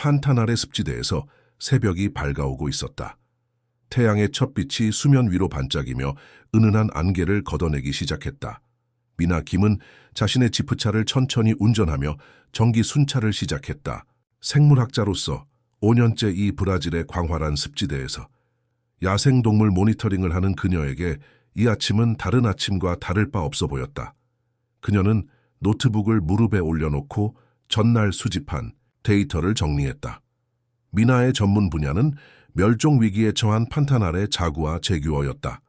판타나레 습지대에서 새벽이 밝아오고 있었다. 태양의 첫 빛이 수면 위로 반짝이며 은은한 안개를 걷어내기 시작했다. 미나 김은 자신의 지프차를 천천히 운전하며 정기 순찰을 시작했다. 생물학자로서 5년째 이 브라질의 광활한 습지대에서 야생동물 모니터링을 하는 그녀에게 이 아침은 다른 아침과 다를 바 없어 보였다. 그녀는 노트북을 무릎에 올려놓고 전날 수집한 데이터를 정리했다. 미나의 전문 분야는 멸종 위기에 처한 판타나레 자구아 제규어였다.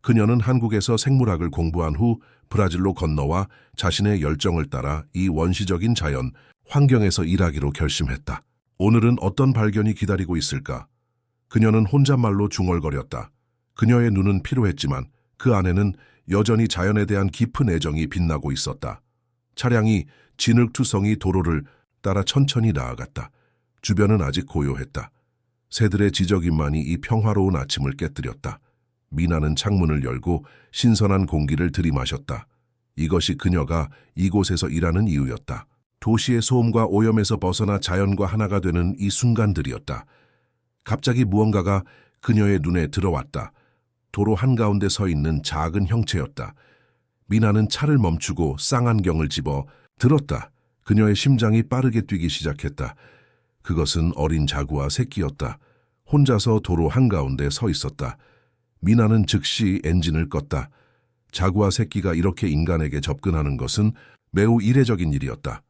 그녀는 한국에서 생물학을 공부한 후 브라질로 건너와 자신의 열정을 따라 이 원시적인 자연, 환경에서 일하기로 결심했다. 오늘은 어떤 발견이 기다리고 있을까? 그녀는 혼잣말로 중얼거렸다. 그녀의 눈은 피로했지만 그 안에는 여전히 자연에 대한 깊은 애정이 빛나고 있었다. 차량이 진흙투성이 도로를 따라 천천히 나아갔다. 주변은 아직 고요했다. 새들의 지저귀만이 이 평화로운 아침을 깨뜨렸다. 미나는 창문을 열고 신선한 공기를 들이마셨다. 이것이 그녀가 이곳에서 일하는 이유였다. 도시의 소음과 오염에서 벗어나 자연과 하나가 되는 이 순간들이었다. 갑자기 무언가가 그녀의 눈에 들어왔다. 도로 한가운데 서 있는 작은 형체였다. 미나는 차를 멈추고 쌍안경을 집어 들었다. 그녀의 심장이 빠르게 뛰기 시작했다. 그것은 어린 자구아 새끼였다. 혼자서 도로 한가운데 서 있었다. 미나는 즉시 엔진을 껐다. 자구아 새끼가 이렇게 인간에게 접근하는 것은 매우 이례적인 일이었다.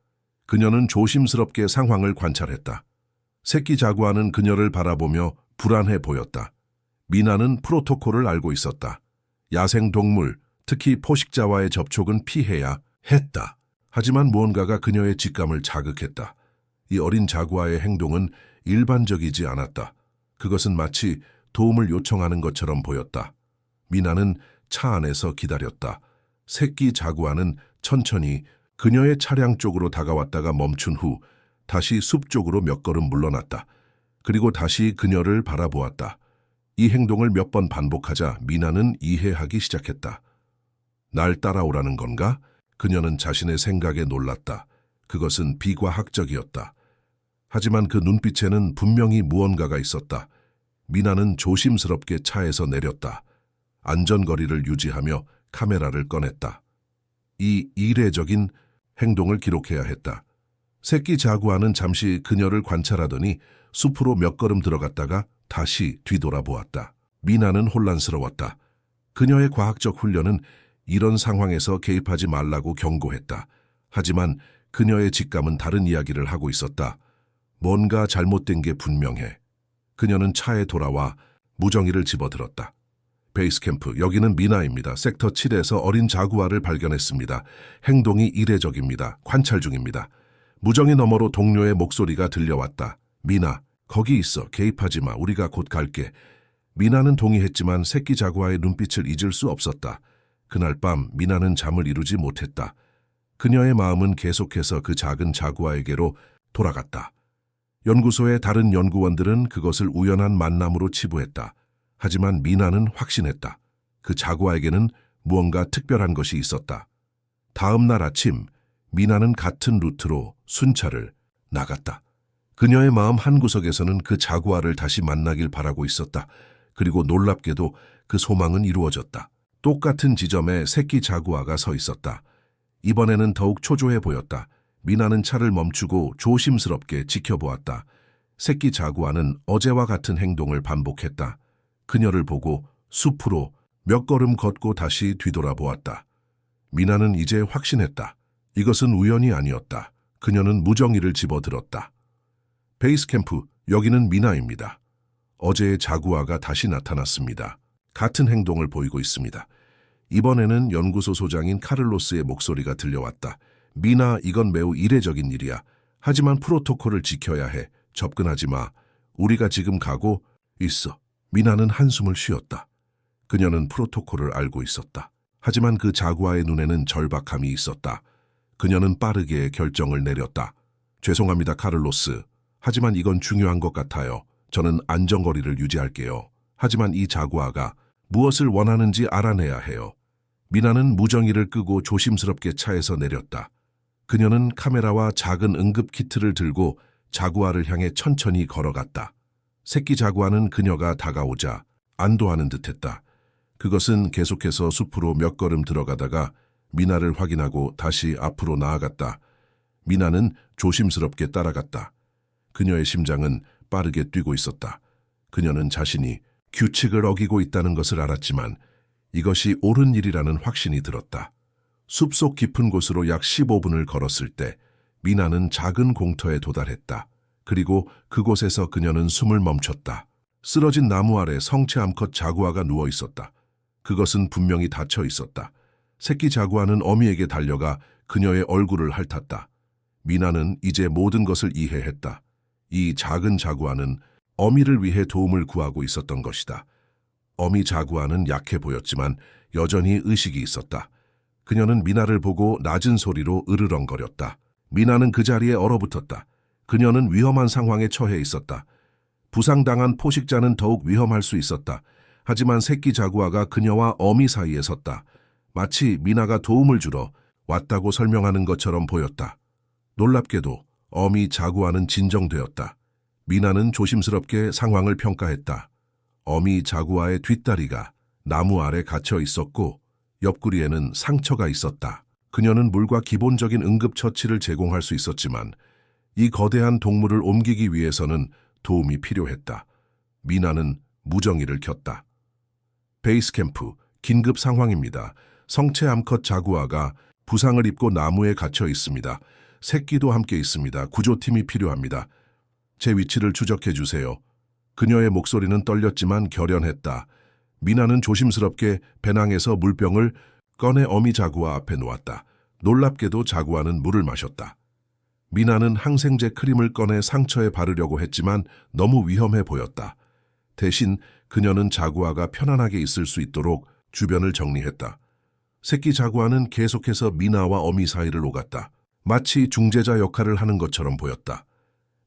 그녀는 조심스럽게 상황을 관찰했다. 새끼 자구아는 그녀를 바라보며 불안해 보였다. 미나는 프로토콜을 알고 있었다. 야생동물, 특히 포식자와의 접촉은 피해야 했다. 하지만 무언가가 그녀의 직감을 자극했다. 이 어린 자구아의 행동은 일반적이지 않았다. 그것은 마치 도움을 요청하는 것처럼 보였다. 미나는 차 안에서 기다렸다. 새끼 자구아는 천천히 그녀의 차량 쪽으로 다가왔다가 멈춘 후 다시 숲 쪽으로 몇 걸음 물러났다. 그리고 다시 그녀를 바라보았다. 이 행동을 몇 번 반복하자 미나는 이해하기 시작했다. 날 따라오라는 건가? 그녀는 자신의 생각에 놀랐다. 그것은 비과학적이었다. 하지만 그 눈빛에는 분명히 무언가가 있었다. 미나는 조심스럽게 차에서 내렸다. 안전거리를 유지하며 카메라를 꺼냈다. 이 이례적인 행동을 기록해야 했다. 새끼 자구아는 잠시 그녀를 관찰하더니 숲으로 몇 걸음 들어갔다가 다시 뒤돌아보았다. 미나는 혼란스러웠다. 그녀의 과학적 훈련은 이런 상황에서 개입하지 말라고 경고했다. 하지만 그녀의 직감은 다른 이야기를 하고 있었다. 뭔가 잘못된 게 분명해. 그녀는 차에 돌아와 무정이를 집어들었다. 베이스캠프, 여기는 미나입니다. 섹터 7에서 어린 자구아를 발견했습니다. 행동이 이례적입니다. 관찰 중입니다. 무정이 너머로 동료의 목소리가 들려왔다. 미나, 거기 있어. 개입하지 마. 우리가 곧 갈게. 미나는 동의했지만 새끼 자구아의 눈빛을 잊을 수 없었다. 그날 밤 미나는 잠을 이루지 못했다. 그녀의 마음은 계속해서 그 작은 자구아에게로 돌아갔다. 연구소의 다른 연구원들은 그것을 우연한 만남으로 치부했다. 하지만 미나는 확신했다. 그 자구아에게는 무언가 특별한 것이 있었다. 다음 날 아침, 미나는 같은 루트로 순찰을 나갔다. 그녀의 마음 한구석에서는 그 자구아를 다시 만나길 바라고 있었다. 그리고 놀랍게도 그 소망은 이루어졌다. 똑같은 지점에 새끼 자구아가 서 있었다. 이번에는 더욱 초조해 보였다. 미나는 차를 멈추고 조심스럽게 지켜보았다. 새끼 자구아는 어제와 같은 행동을 반복했다. 그녀를 보고 숲으로 몇 걸음 걷고 다시 뒤돌아보았다. 미나는 이제 확신했다. 이것은 우연이 아니었다. 그녀는 무정이를 집어들었다. 베이스캠프, 여기는 미나입니다. 어제의 자구아가 다시 나타났습니다. 같은 행동을 보이고 있습니다. 이번에는 연구소 소장인 카를로스의 목소리가 들려왔다. 미나, 이건 매우 이례적인 일이야. 하지만 프로토콜을 지켜야 해. 접근하지 마. 우리가 지금 가고 있어. 미나는 한숨을 쉬었다. 그녀는 프로토콜을 알고 있었다. 하지만 그 자구아의 눈에는 절박함이 있었다. 그녀는 빠르게 결정을 내렸다. 죄송합니다, 카를로스. 하지만 이건 중요한 것 같아요. 저는 안전거리를 유지할게요. 하지만 이 자구아가 무엇을 원하는지 알아내야 해요. 미나는 무정이를 끄고 조심스럽게 차에서 내렸다. 그녀는 카메라와 작은 응급 키트를 들고 자구아를 향해 천천히 걸어갔다. 새끼 자구아는 그녀가 다가오자 안도하는 듯했다. 그것은 계속해서 숲으로 몇 걸음 들어가다가 미나를 확인하고 다시 앞으로 나아갔다. 미나는 조심스럽게 따라갔다. 그녀의 심장은 빠르게 뛰고 있었다. 그녀는 자신이 규칙을 어기고 있다는 것을 알았지만 이것이 옳은 일이라는 확신이 들었다. 숲속 깊은 곳으로 약 15분을 걸었을 때 미나는 작은 공터에 도달했다. 그리고 그곳에서 그녀는 숨을 멈췄다. 쓰러진 나무 아래 성체 암컷 자구아가 누워 있었다. 그것은 분명히 닫혀 있었다. 새끼 자구아는 어미에게 달려가 그녀의 얼굴을 핥았다. 미나는 이제 모든 것을 이해했다. 이 작은 자구아는 어미를 위해 도움을 구하고 있었던 것이다. 어미 자구아는 약해 보였지만 여전히 의식이 있었다. 그녀는 미나를 보고 낮은 소리로 으르렁거렸다. 미나는 그 자리에 얼어붙었다. 그녀는 위험한 상황에 처해 있었다. 부상당한 포식자는 더욱 위험할 수 있었다. 하지만 새끼 자구아가 그녀와 어미 사이에 섰다. 마치 미나가 도움을 주러 왔다고 설명하는 것처럼 보였다. 놀랍게도 어미 자구아는 진정되었다. 미나는 조심스럽게 상황을 평가했다. 어미 자구아의 뒷다리가 나무 아래 갇혀 있었고 옆구리에는 상처가 있었다. 그녀는 물과 기본적인 응급처치를 제공할 수 있었지만 이 거대한 동물을 옮기기 위해서는 도움이 필요했다. 미나는 무정이를 켰다. 베이스 캠프, 긴급 상황입니다. 성체 암컷 자구아가 부상을 입고 나무에 갇혀 있습니다. 새끼도 함께 있습니다. 구조팀이 필요합니다. 제 위치를 추적해 주세요. 그녀의 목소리는 떨렸지만 결연했다. 미나는 조심스럽게 배낭에서 물병을 꺼내 어미 자구아 앞에 놓았다. 놀랍게도 자구아는 물을 마셨다. 미나는 항생제 크림을 꺼내 상처에 바르려고 했지만 너무 위험해 보였다. 대신 그녀는 자구아가 편안하게 있을 수 있도록 주변을 정리했다. 새끼 자구아는 계속해서 미나와 어미 사이를 오갔다. 마치 중재자 역할을 하는 것처럼 보였다.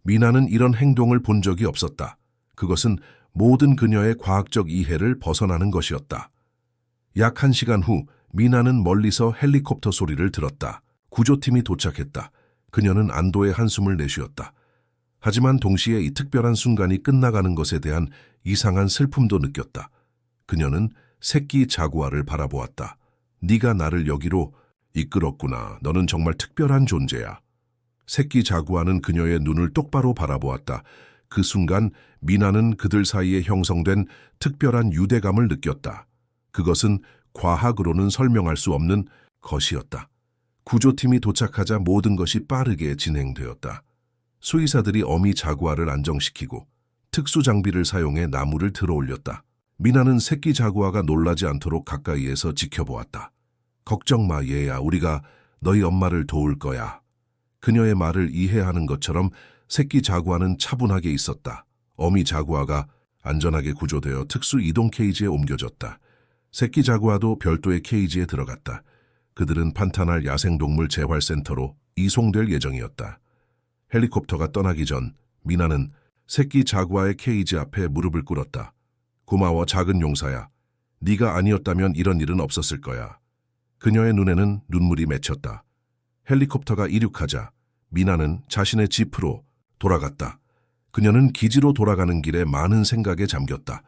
미나는 이런 행동을 본 적이 없었다. 그것은 모든 그녀의 과학적 이해를 벗어나는 것이었다. 약 1시간 후 미나는 멀리서 헬리콥터 소리를 들었다. 구조팀이 도착했다. 그녀는 안도의 한숨을 내쉬었다. 하지만 동시에 이 특별한 순간이 끝나가는 것에 대한 이상한 슬픔도 느꼈다. 그녀는 새끼 자구아를 바라보았다. 네가 나를 여기로 이끌었구나. 너는 정말 특별한 존재야. 새끼 자구아는 그녀의 눈을 똑바로 바라보았다. 그 순간 미나는 그들 사이에 형성된 특별한 유대감을 느꼈다. 그것은 과학으로는 설명할 수 없는 것이었다. 구조팀이 도착하자 모든 것이 빠르게 진행되었다. 수의사들이 어미 자구아를 안정시키고 특수 장비를 사용해 나무를 들어올렸다. 미나는 새끼 자구아가 놀라지 않도록 가까이에서 지켜보았다. 걱정 마, 얘야. 우리가 너희 엄마를 도울 거야. 그녀의 말을 이해하는 것처럼 새끼 자구아는 차분하게 있었다. 어미 자구아가 안전하게 구조되어 특수 이동 케이지에 옮겨졌다. 새끼 자구아도 별도의 케이지에 들어갔다. 그들은 판타날 야생동물 재활센터로 이송될 예정이었다. 헬리콥터가 떠나기 전 미나는 새끼 자구아의 케이지 앞에 무릎을 꿇었다. 고마워, 작은 용사야. 네가 아니었다면 이런 일은 없었을 거야. 그녀의 눈에는 눈물이 맺혔다. 헬리콥터가 이륙하자 미나는 자신의 지프로 돌아갔다. 그녀는 기지로 돌아가는 길에 많은 생각에 잠겼다.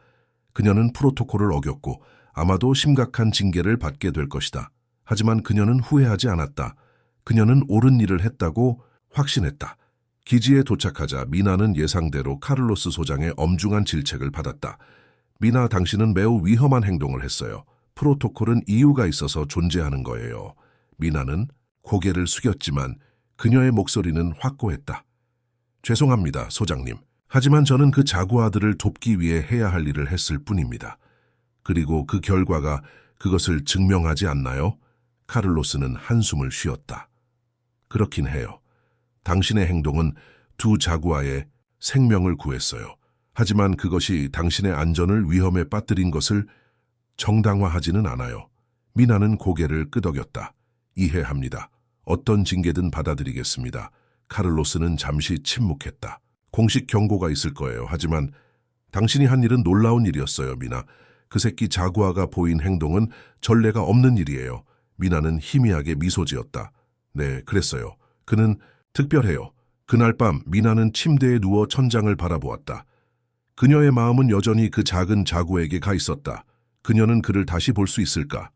그녀는 프로토콜을 어겼고 아마도 심각한 징계를 받게 될 것이다. 하지만 그녀는 후회하지 않았다. 그녀는 옳은 일을 했다고 확신했다. 기지에 도착하자 미나는 예상대로 카를로스 소장의 엄중한 질책을 받았다. 미나, 당신은 매우 위험한 행동을 했어요. 프로토콜은 이유가 있어서 존재하는 거예요. 미나는 고개를 숙였지만 그녀의 목소리는 확고했다. 죄송합니다, 소장님. 하지만 저는 그 자구아들을 돕기 위해 해야 할 일을 했을 뿐입니다. 그리고 그 결과가 그것을 증명하지 않나요? 카를로스는 한숨을 쉬었다. 그렇긴 해요. 당신의 행동은 두 자구아의 생명을 구했어요. 하지만 그것이 당신의 안전을 위험에 빠뜨린 것을 정당화하지는 않아요. 미나는 고개를 끄덕였다. 이해합니다. 어떤 징계든 받아들이겠습니다. 카를로스는 잠시 침묵했다. 공식 경고가 있을 거예요. 하지만 당신이 한 일은 놀라운 일이었어요, 미나. 그 새끼 자구아가 보인 행동은 전례가 없는 일이에요. 미나는 희미하게 미소 지었다. 네, 그랬어요. 그는 특별해요. 그날 밤 미나는 침대에 누워 천장을 바라보았다. 그녀의 마음은 여전히 그 작은 자구에게 가 있었다. 그녀는 그를 다시 볼 수 있을까?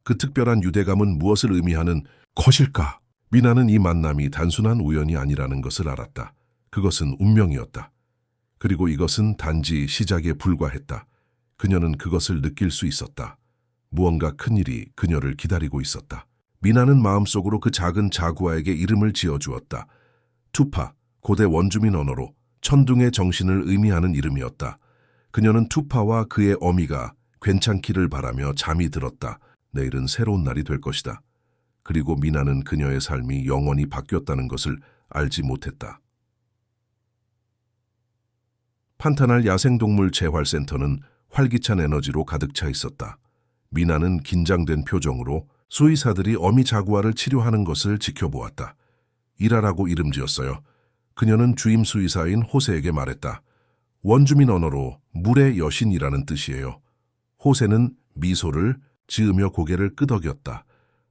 그 특별한 유대감은 무엇을 의미하는 것일까? 미나는 이 만남이 단순한 우연이 아니라는 것을 알았다. 그것은 운명이었다. 그리고 이것은 단지 시작에 불과했다. 그녀는 그것을 느낄 수 있었다. 무언가 큰일이 그녀를 기다리고 있었다. 미나는 마음속으로 그 작은 자구아에게 이름을 지어주었다. 투파, 고대 원주민 언어로 천둥의 정신을 의미하는 이름이었다. 그녀는 투파와 그의 어미가 괜찮기를 바라며 잠이 들었다. 내일은 새로운 날이 될 것이다. 그리고 미나는 그녀의 삶이 영원히 바뀌었다는 것을 알지 못했다. 판타날 야생동물 재활센터는 활기찬 에너지로 가득 차 있었다. 미나는 긴장된 표정으로 수의사들이 어미 자구아를 치료하는 것을 지켜보았다. 이라라고 이름 지었어요. 그녀는 주임 수의사인 호세에게 말했다. 원주민 언어로 물의 여신이라는 뜻이에요. 호세는 미소를 지으며 고개를 끄덕였다.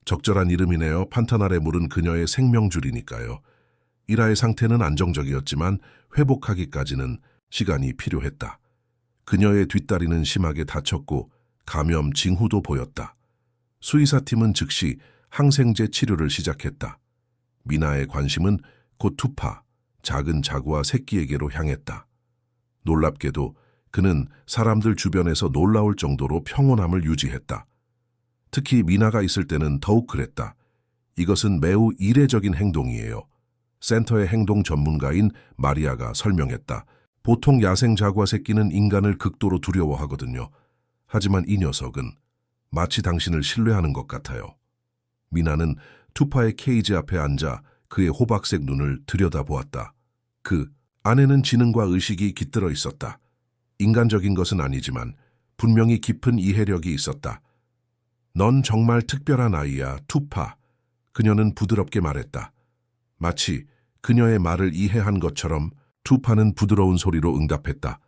적절한 이름이네요. 판타날의 물은 그녀의 생명줄이니까요. 이라의 상태는 안정적이었지만 회복하기까지는 시간이 필요했다. 그녀의 뒷다리는 심하게 다쳤고 감염 징후도 보였다. 수의사팀은 즉시 항생제 치료를 시작했다. 미나의 관심은 곧 투파, 작은 자구아 새끼에게로 향했다. 놀랍게도 그는 사람들 주변에서 놀라울 정도로 평온함을 유지했다. 특히 미나가 있을 때는 더욱 그랬다. 이것은 매우 이례적인 행동이에요. 센터의 행동 전문가인 마리아가 설명했다. 보통 야생 자구아 새끼는 인간을 극도로 두려워하거든요. 하지만 이 녀석은 마치 당신을 신뢰하는 것 같아요. 미나는 투파의 케이지 앞에 앉아 그의 호박색 눈을 들여다보았다. 그 안에는 지능과 의식이 깃들어 있었다. 인간적인 것은 아니지만 분명히 깊은 이해력이 있었다. 넌 정말 특별한 아이야, 투파. 그녀는 부드럽게 말했다. 마치 그녀의 말을 이해한 것처럼 투파는 부드러운 소리로 응답했다.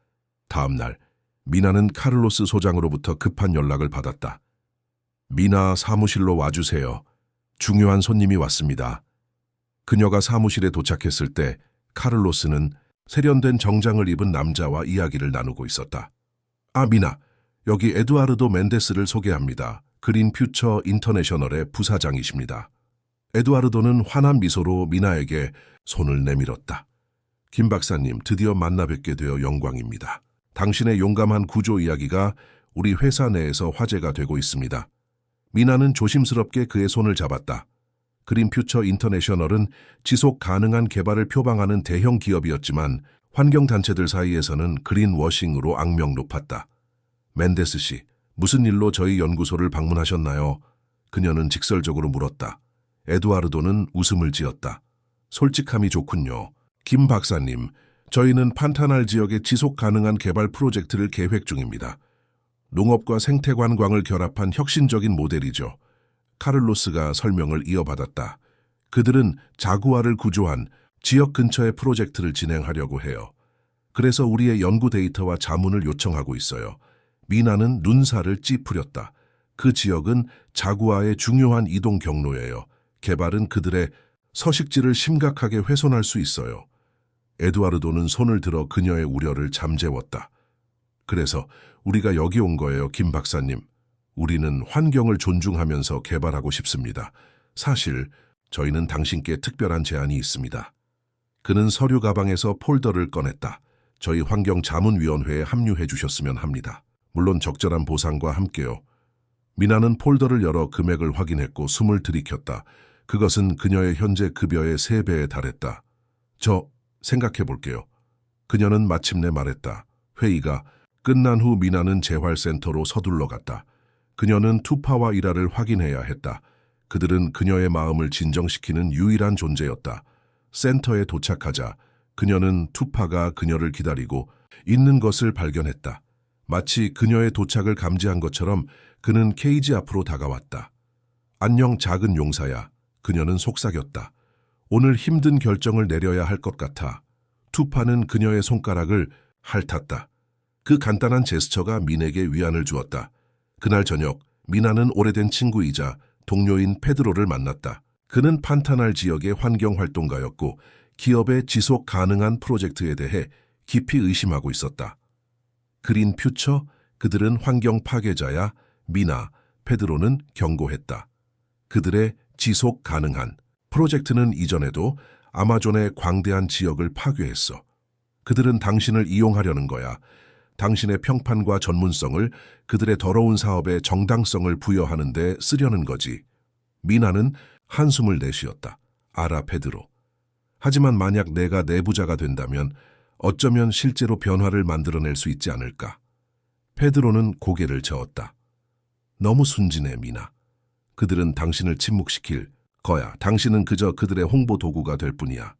다음 날 미나는 카를로스 소장으로부터 급한 연락을 받았다. 미나 사무실로 와주세요. 중요한 손님이 왔습니다. 그녀가 사무실에 도착했을 때 카를로스는 세련된 정장을 입은 남자와 이야기를 나누고 있었다. 아, 미나, 여기 에두아르도 멘데스를 소개합니다. 그린 퓨처 인터내셔널의 부사장이십니다. 에두아르도는 환한 미소로 미나에게 손을 내밀었다. 김 박사님, 드디어 만나 뵙게 되어 영광입니다. 당신의 용감한 구조 이야기가 우리 회사 내에서 화제가 되고 있습니다. 미나는 조심스럽게 그의 손을 잡았다. 그린 퓨처 인터내셔널은 지속 가능한 개발을 표방하는 대형 기업이었지만 환경단체들 사이에서는 그린 워싱으로 악명 높았다. 멘데스 씨, 무슨 일로 저희 연구소를 방문하셨나요? 그녀는 직설적으로 물었다. 에두아르도는 웃음을 지었다. 솔직함이 좋군요. 김 박사님, 저희는 판타날 지역의 지속 가능한 개발 프로젝트를 계획 중입니다. 농업과 생태관광을 결합한 혁신적인 모델이죠. 카를로스가 설명을 이어받았다. 그들은 자구아를 구조한 지역 근처의 프로젝트를 진행하려고 해요. 그래서 우리의 연구 데이터와 자문을 요청하고 있어요. 미나는 눈살을 찌푸렸다. 그 지역은 자구아의 중요한 이동 경로예요. 개발은 그들의 서식지를 심각하게 훼손할 수 있어요. 에두아르도는 손을 들어 그녀의 우려를 잠재웠다. 그래서 우리가 여기 온 거예요, 김 박사님. 우리는 환경을 존중하면서 개발하고 싶습니다. 사실 저희는 당신께 특별한 제안이 있습니다. 그는 서류 가방에서 폴더를 꺼냈다. 저희 환경자문위원회에 합류해 주셨으면 합니다. 물론 적절한 보상과 함께요. 미나는 폴더를 열어 금액을 확인했고 숨을 들이켰다. 그것은 그녀의 현재 급여의 3배에 달했다. 저 생각해 볼게요. 그녀는 마침내 말했다. 회의가 끝난 후 미나는 재활센터로 서둘러 갔다. 그녀는 투파와 이라를 확인해야 했다. 그들은 그녀의 마음을 진정시키는 유일한 존재였다. 센터에 도착하자 그녀는 투파가 그녀를 기다리고 있는 것을 발견했다. 마치 그녀의 도착을 감지한 것처럼 그는 케이지 앞으로 다가왔다. 안녕 작은 용사야. 그녀는 속삭였다. 오늘 힘든 결정을 내려야 할 것 같아. 투파는 그녀의 손가락을 핥았다. 그 간단한 제스처가 민에게 위안을 주었다. 그날 저녁 미나는 오래된 친구이자 동료인 페드로를 만났다. 그는 판타날 지역의 환경활동가였고 기업의 지속 가능한 프로젝트에 대해 깊이 의심하고 있었다. 그린 퓨처, 그들은 환경 파괴자야. 미나, 페드로는 경고했다. 그들의 지속 가능한 프로젝트는 이전에도 아마존의 광대한 지역을 파괴했어. 그들은 당신을 이용하려는 거야. 당신의 평판과 전문성을 그들의 더러운 사업에 정당성을 부여하는 데 쓰려는 거지. 미나는 한숨을 내쉬었다. 알아, 페드로. 하지만 만약 내가 내부자가 된다면 어쩌면 실제로 변화를 만들어낼 수 있지 않을까. 페드로는 고개를 저었다. 너무 순진해, 미나. 그들은 당신을 침묵시킬 거야. 당신은 그저 그들의 홍보 도구가 될 뿐이야.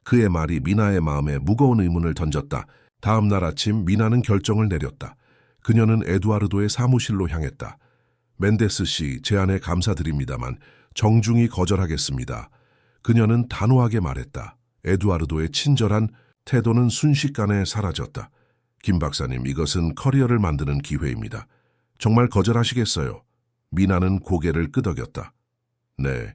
그의 말이 미나의 마음에 무거운 의문을 던졌다. 다음 날 아침 미나는 결정을 내렸다. 그녀는 에두아르도의 사무실로 향했다. 멘데스 씨, 제안에 감사드립니다만 정중히 거절하겠습니다. 그녀는 단호하게 말했다. 에두아르도의 친절한 태도는 순식간에 사라졌다. 김 박사님, 이것은 커리어를 만드는 기회입니다. 정말 거절하시겠어요? 미나는 고개를 끄덕였다. 네,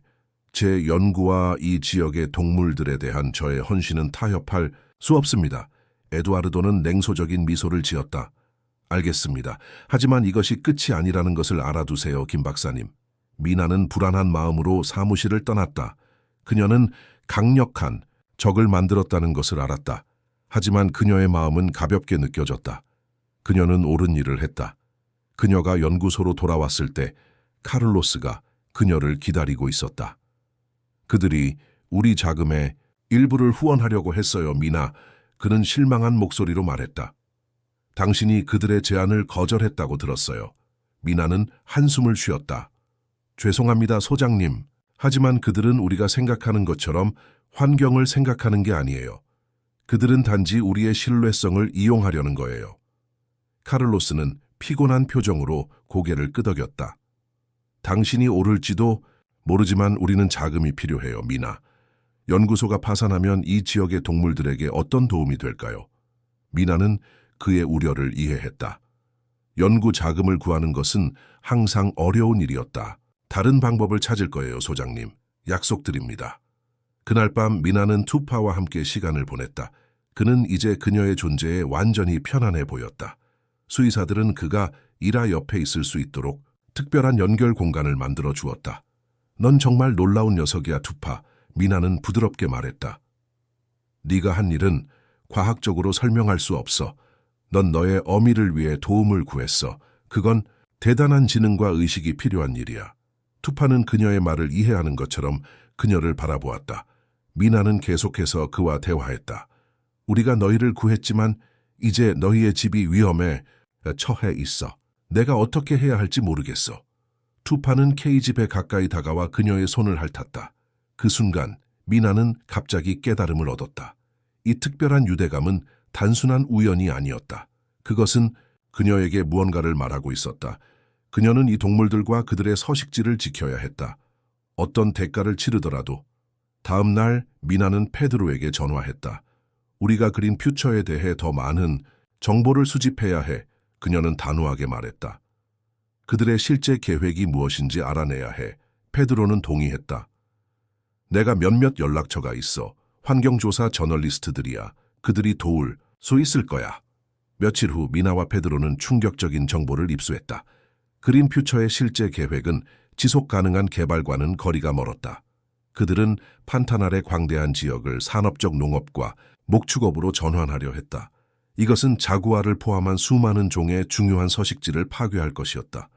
제 연구와 이 지역의 동물들에 대한 저의 헌신은 타협할 수 없습니다. 에두아르도는 냉소적인 미소를 지었다. 알겠습니다. 하지만 이것이 끝이 아니라는 것을 알아두세요, 김 박사님. 미나는 불안한 마음으로 사무실을 떠났다. 그녀는 강력한 적을 만들었다는 것을 알았다. 하지만 그녀의 마음은 가볍게 느껴졌다. 그녀는 옳은 일을 했다. 그녀가 연구소로 돌아왔을 때 카를로스가 그녀를 기다리고 있었다. 그들이 우리 자금의 일부를 후원하려고 했어요, 미나. 그는 실망한 목소리로 말했다. 당신이 그들의 제안을 거절했다고 들었어요. 미나는 한숨을 쉬었다. 죄송합니다, 소장님. 하지만 그들은 우리가 생각하는 것처럼 환경을 생각하는 게 아니에요. 그들은 단지 우리의 신뢰성을 이용하려는 거예요. 카를로스는 피곤한 표정으로 고개를 끄덕였다. 당신이 옳을지도 모르지만 우리는 자금이 필요해요, 미나. 연구소가 파산하면 이 지역의 동물들에게 어떤 도움이 될까요? 미나는 그의 우려를 이해했다. 연구 자금을 구하는 것은 항상 어려운 일이었다. 다른 방법을 찾을 거예요, 소장님. 약속드립니다. 그날 밤 미나는 투파와 함께 시간을 보냈다. 그는 이제 그녀의 존재에 완전히 편안해 보였다. 수의사들은 그가 이라 옆에 있을 수 있도록 특별한 연결 공간을 만들어 주었다. 넌 정말 놀라운 녀석이야, 투파. 미나는 부드럽게 말했다. 네가 한 일은 과학적으로 설명할 수 없어. 넌 너의 어미를 위해 도움을 구했어. 그건 대단한 지능과 의식이 필요한 일이야. 투파는 그녀의 말을 이해하는 것처럼 그녀를 바라보았다. 미나는 계속해서 그와 대화했다. 우리가 너희를 구했지만 이제 너희의 집이 위험에 처해 있어. 내가 어떻게 해야 할지 모르겠어. 투파는 K집에 가까이 다가와 그녀의 손을 핥았다. 그 순간 미나는 갑자기 깨달음을 얻었다. 이 특별한 유대감은 단순한 우연이 아니었다. 그것은 그녀에게 무언가를 말하고 있었다. 그녀는 이 동물들과 그들의 서식지를 지켜야 했다. 어떤 대가를 치르더라도. 다음 날 미나는 페드로에게 전화했다. 우리가 그린 퓨처에 대해 더 많은 정보를 수집해야 해. 그녀는 단호하게 말했다. 그들의 실제 계획이 무엇인지 알아내야 해. 페드로는 동의했다. 내가 몇몇 연락처가 있어. 환경조사 저널리스트들이야. 그들이 도울 수 있을 거야. 며칠 후 미나와 페드로는 충격적인 정보를 입수했다. 그린 퓨처의 실제 계획은 지속 가능한 개발과는 거리가 멀었다. 그들은 판타날의 광대한 지역을 산업적 농업과 목축업으로 전환하려 했다. 이것은 자구아를 포함한 수많은 종의 중요한 서식지를 파괴할 것이었다.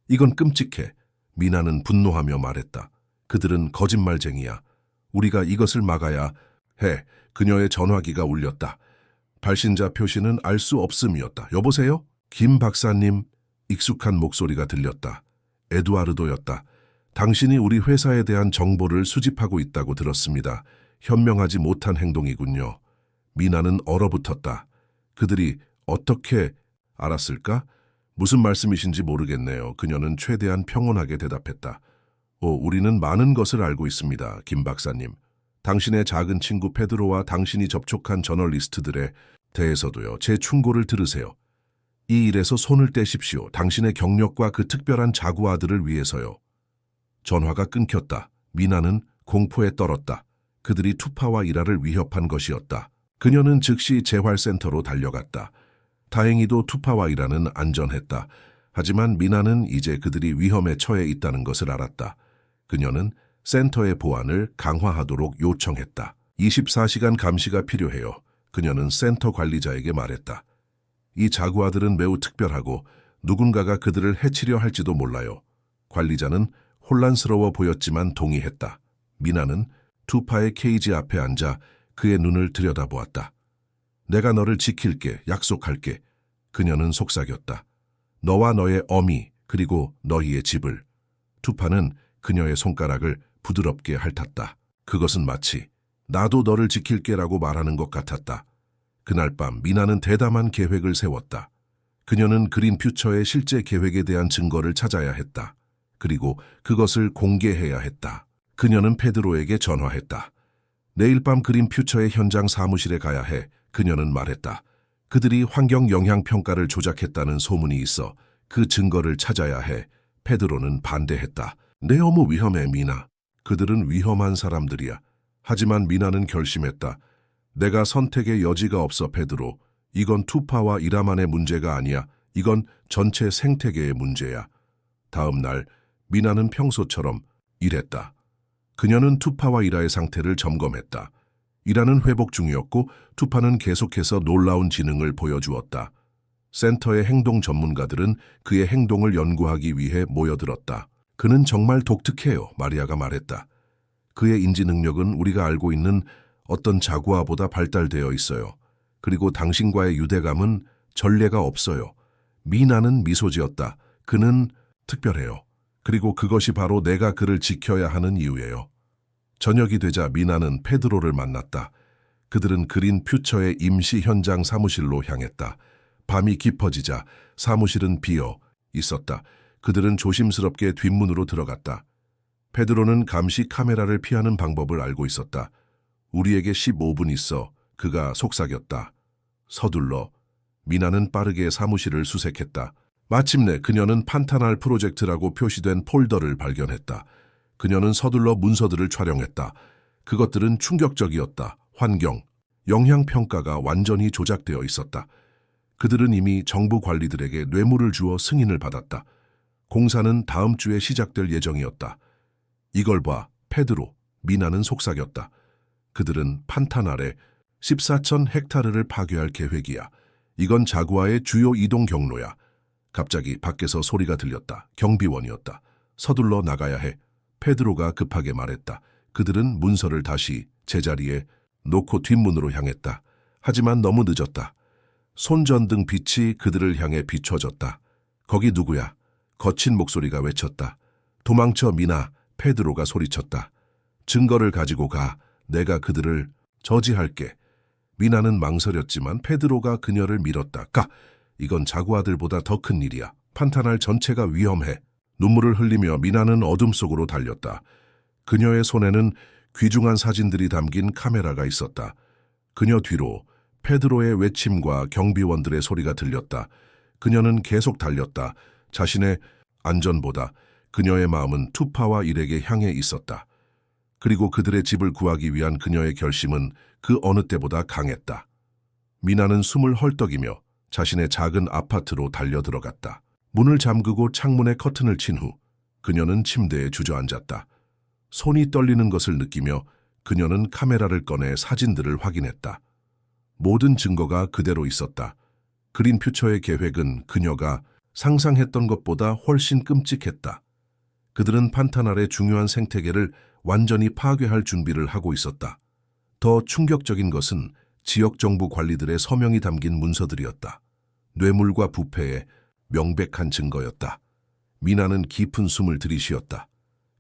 이건 끔찍해. 미나는 분노하며 말했다. 그들은 거짓말쟁이야. 우리가 이것을 막아야 해. 그녀의 전화기가 울렸다. 발신자 표시는 알 수 없음이었다. 여보세요? 김 박사님. 익숙한 목소리가 들렸다. 에두아르도였다. 당신이 우리 회사에 대한 정보를 수집하고 있다고 들었습니다. 현명하지 못한 행동이군요. 미나는 얼어붙었다. 그들이 어떻게 알았을까? 무슨 말씀이신지 모르겠네요. 그녀는 최대한 평온하게 대답했다. 우리는 많은 것을 알고 있습니다, 김 박사님. 당신의 작은 친구 페드로와 당신이 접촉한 저널리스트들에 대해서도요. 제 충고를 들으세요. 이 일에서 손을 떼십시오. 당신의 경력과 그 특별한 자구아들을 위해서요. 전화가 끊겼다. 미나는 공포에 떨었다. 그들이 투파와 이라를 위협한 것이었다. 그녀는 즉시 재활센터로 달려갔다. 다행히도 투파와 이라는 안전했다. 하지만 미나는 이제 그들이 위험에 처해 있다는 것을 알았다. 그녀는 센터의 보안을 강화하도록 요청했다. 24시간 감시가 필요해요. 그녀는 센터 관리자에게 말했다. 이 자구아들은 매우 특별하고 누군가가 그들을 해치려 할지도 몰라요. 관리자는 혼란스러워 보였지만 동의했다. 미나는 투파의 케이지 앞에 앉아 그의 눈을 들여다보았다. 내가 너를 지킬게, 약속할게. 그녀는 속삭였다. 너와 너의 어미, 그리고 너희의 집을. 투파는 그녀의 손가락을 부드럽게 핥았다. 그것은 마치 나도 너를 지킬게라고 말하는 것 같았다. 그날 밤 미나는 대담한 계획을 세웠다. 그녀는 그린 퓨처의 실제 계획에 대한 증거를 찾아야 했다. 그리고 그것을 공개해야 했다. 그녀는 페드로에게 전화했다. 내일 밤 그린 퓨처의 현장 사무실에 가야 해. 그녀는 말했다. 그들이 환경 영향 평가를 조작했다는 소문이 있어 그 증거를 찾아야 해. 페드로는 반대했다. 너무 위험해, 미나. 그들은 위험한 사람들이야. 하지만 미나는 결심했다. 내가 선택의 여지가 없어, 페드로. 이건 투파와 이라만의 문제가 아니야. 이건 전체 생태계의 문제야. 다음 날 미나는 평소처럼 일했다. 그녀는 투파와 이라의 상태를 점검했다. 이라는 회복 중이었고 투파는 계속해서 놀라운 지능을 보여주었다. 센터의 행동 전문가들은 그의 행동을 연구하기 위해 모여들었다. 그는 정말 독특해요, 마리아가 말했다. 그의 인지 능력은 우리가 알고 있는 어떤 자구아보다 발달되어 있어요. 그리고 당신과의 유대감은 전례가 없어요. 미나는 미소 지었다. 그는 특별해요. 그리고 그것이 바로 내가 그를 지켜야 하는 이유예요. 저녁이 되자 미나는 페드로를 만났다. 그들은 그린 퓨처의 임시 현장 사무실로 향했다. 밤이 깊어지자 사무실은 비어 있었다. 그들은 조심스럽게 뒷문으로 들어갔다. 페드로는 감시 카메라를 피하는 방법을 알고 있었다. 우리에게 15분 있어. 그가 속삭였다. 서둘러. 미나는 빠르게 사무실을 수색했다. 마침내 그녀는 판타날 프로젝트라고 표시된 폴더를 발견했다. 그녀는 서둘러 문서들을 촬영했다. 그것들은 충격적이었다. 환경, 영향평가가 완전히 조작되어 있었다. 그들은 이미 정부 관리들에게 뇌물을 주어 승인을 받았다. 공사는 다음 주에 시작될 예정이었다. 이걸 봐, 페드로. 미나는 속삭였다. 그들은 판타날에 14천 헥타르를 파괴할 계획이야. 이건 자구아의 주요 이동 경로야. 갑자기 밖에서 소리가 들렸다. 경비원이었다. 서둘러 나가야 해. 페드로가 급하게 말했다. 그들은 문서를 다시 제자리에 놓고 뒷문으로 향했다. 하지만 너무 늦었다. 손전등 빛이 그들을 향해 비춰졌다. 거기 누구야? 거친 목소리가 외쳤다. 도망쳐, 미나. 페드로가 소리쳤다. 증거를 가지고 가. 내가 그들을 저지할게. 미나는 망설였지만 페드로가 그녀를 밀었다. 가! 이건 자구아들보다 더 큰 일이야. 판타날 전체가 위험해. 눈물을 흘리며 미나는 어둠 속으로 달렸다. 그녀의 손에는 귀중한 사진들이 담긴 카메라가 있었다. 그녀 뒤로 페드로의 외침과 경비원들의 소리가 들렸다. 그녀는 계속 달렸다. 자신의 안전보다 그녀의 마음은 투파와 일에게 향해 있었다. 그리고 그들의 집을 구하기 위한 그녀의 결심은 그 어느 때보다 강했다. 미나는 숨을 헐떡이며 자신의 작은 아파트로 달려들어갔다. 문을 잠그고 창문에 커튼을 친 후 그녀는 침대에 주저앉았다. 손이 떨리는 것을 느끼며 그녀는 카메라를 꺼내 사진들을 확인했다. 모든 증거가 그대로 있었다. 그린 퓨처의 계획은 그녀가 상상했던 것보다 훨씬 끔찍했다. 그들은 판타날의 중요한 생태계를 완전히 파괴할 준비를 하고 있었다. 더 충격적인 것은 지역 정부 관리들의 서명이 담긴 문서들이었다. 뇌물과 부패의 명백한 증거였다. 미나는 깊은 숨을 들이쉬었다.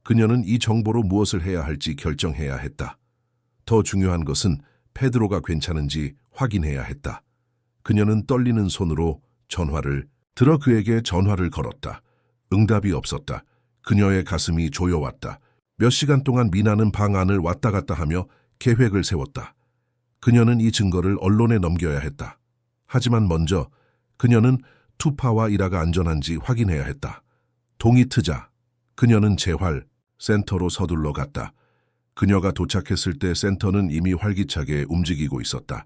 그녀는 이 정보로 무엇을 해야 할지 결정해야 했다. 더 중요한 것은 페드로가 괜찮은지 확인해야 했다. 그녀는 떨리는 손으로 전화를 들어 그에게 전화를 걸었다. 응답이 없었다. 그녀의 가슴이 조여왔다. 몇 시간 동안 미나는 방 안을 왔다 갔다 하며 계획을 세웠다. 그녀는 이 증거를 언론에 넘겨야 했다. 하지만 먼저 그녀는 투파와 이라가 안전한지 확인해야 했다. 동이 트자 그녀는 재활 센터로 서둘러 갔다. 그녀가 도착했을 때 센터는 이미 활기차게 움직이고 있었다.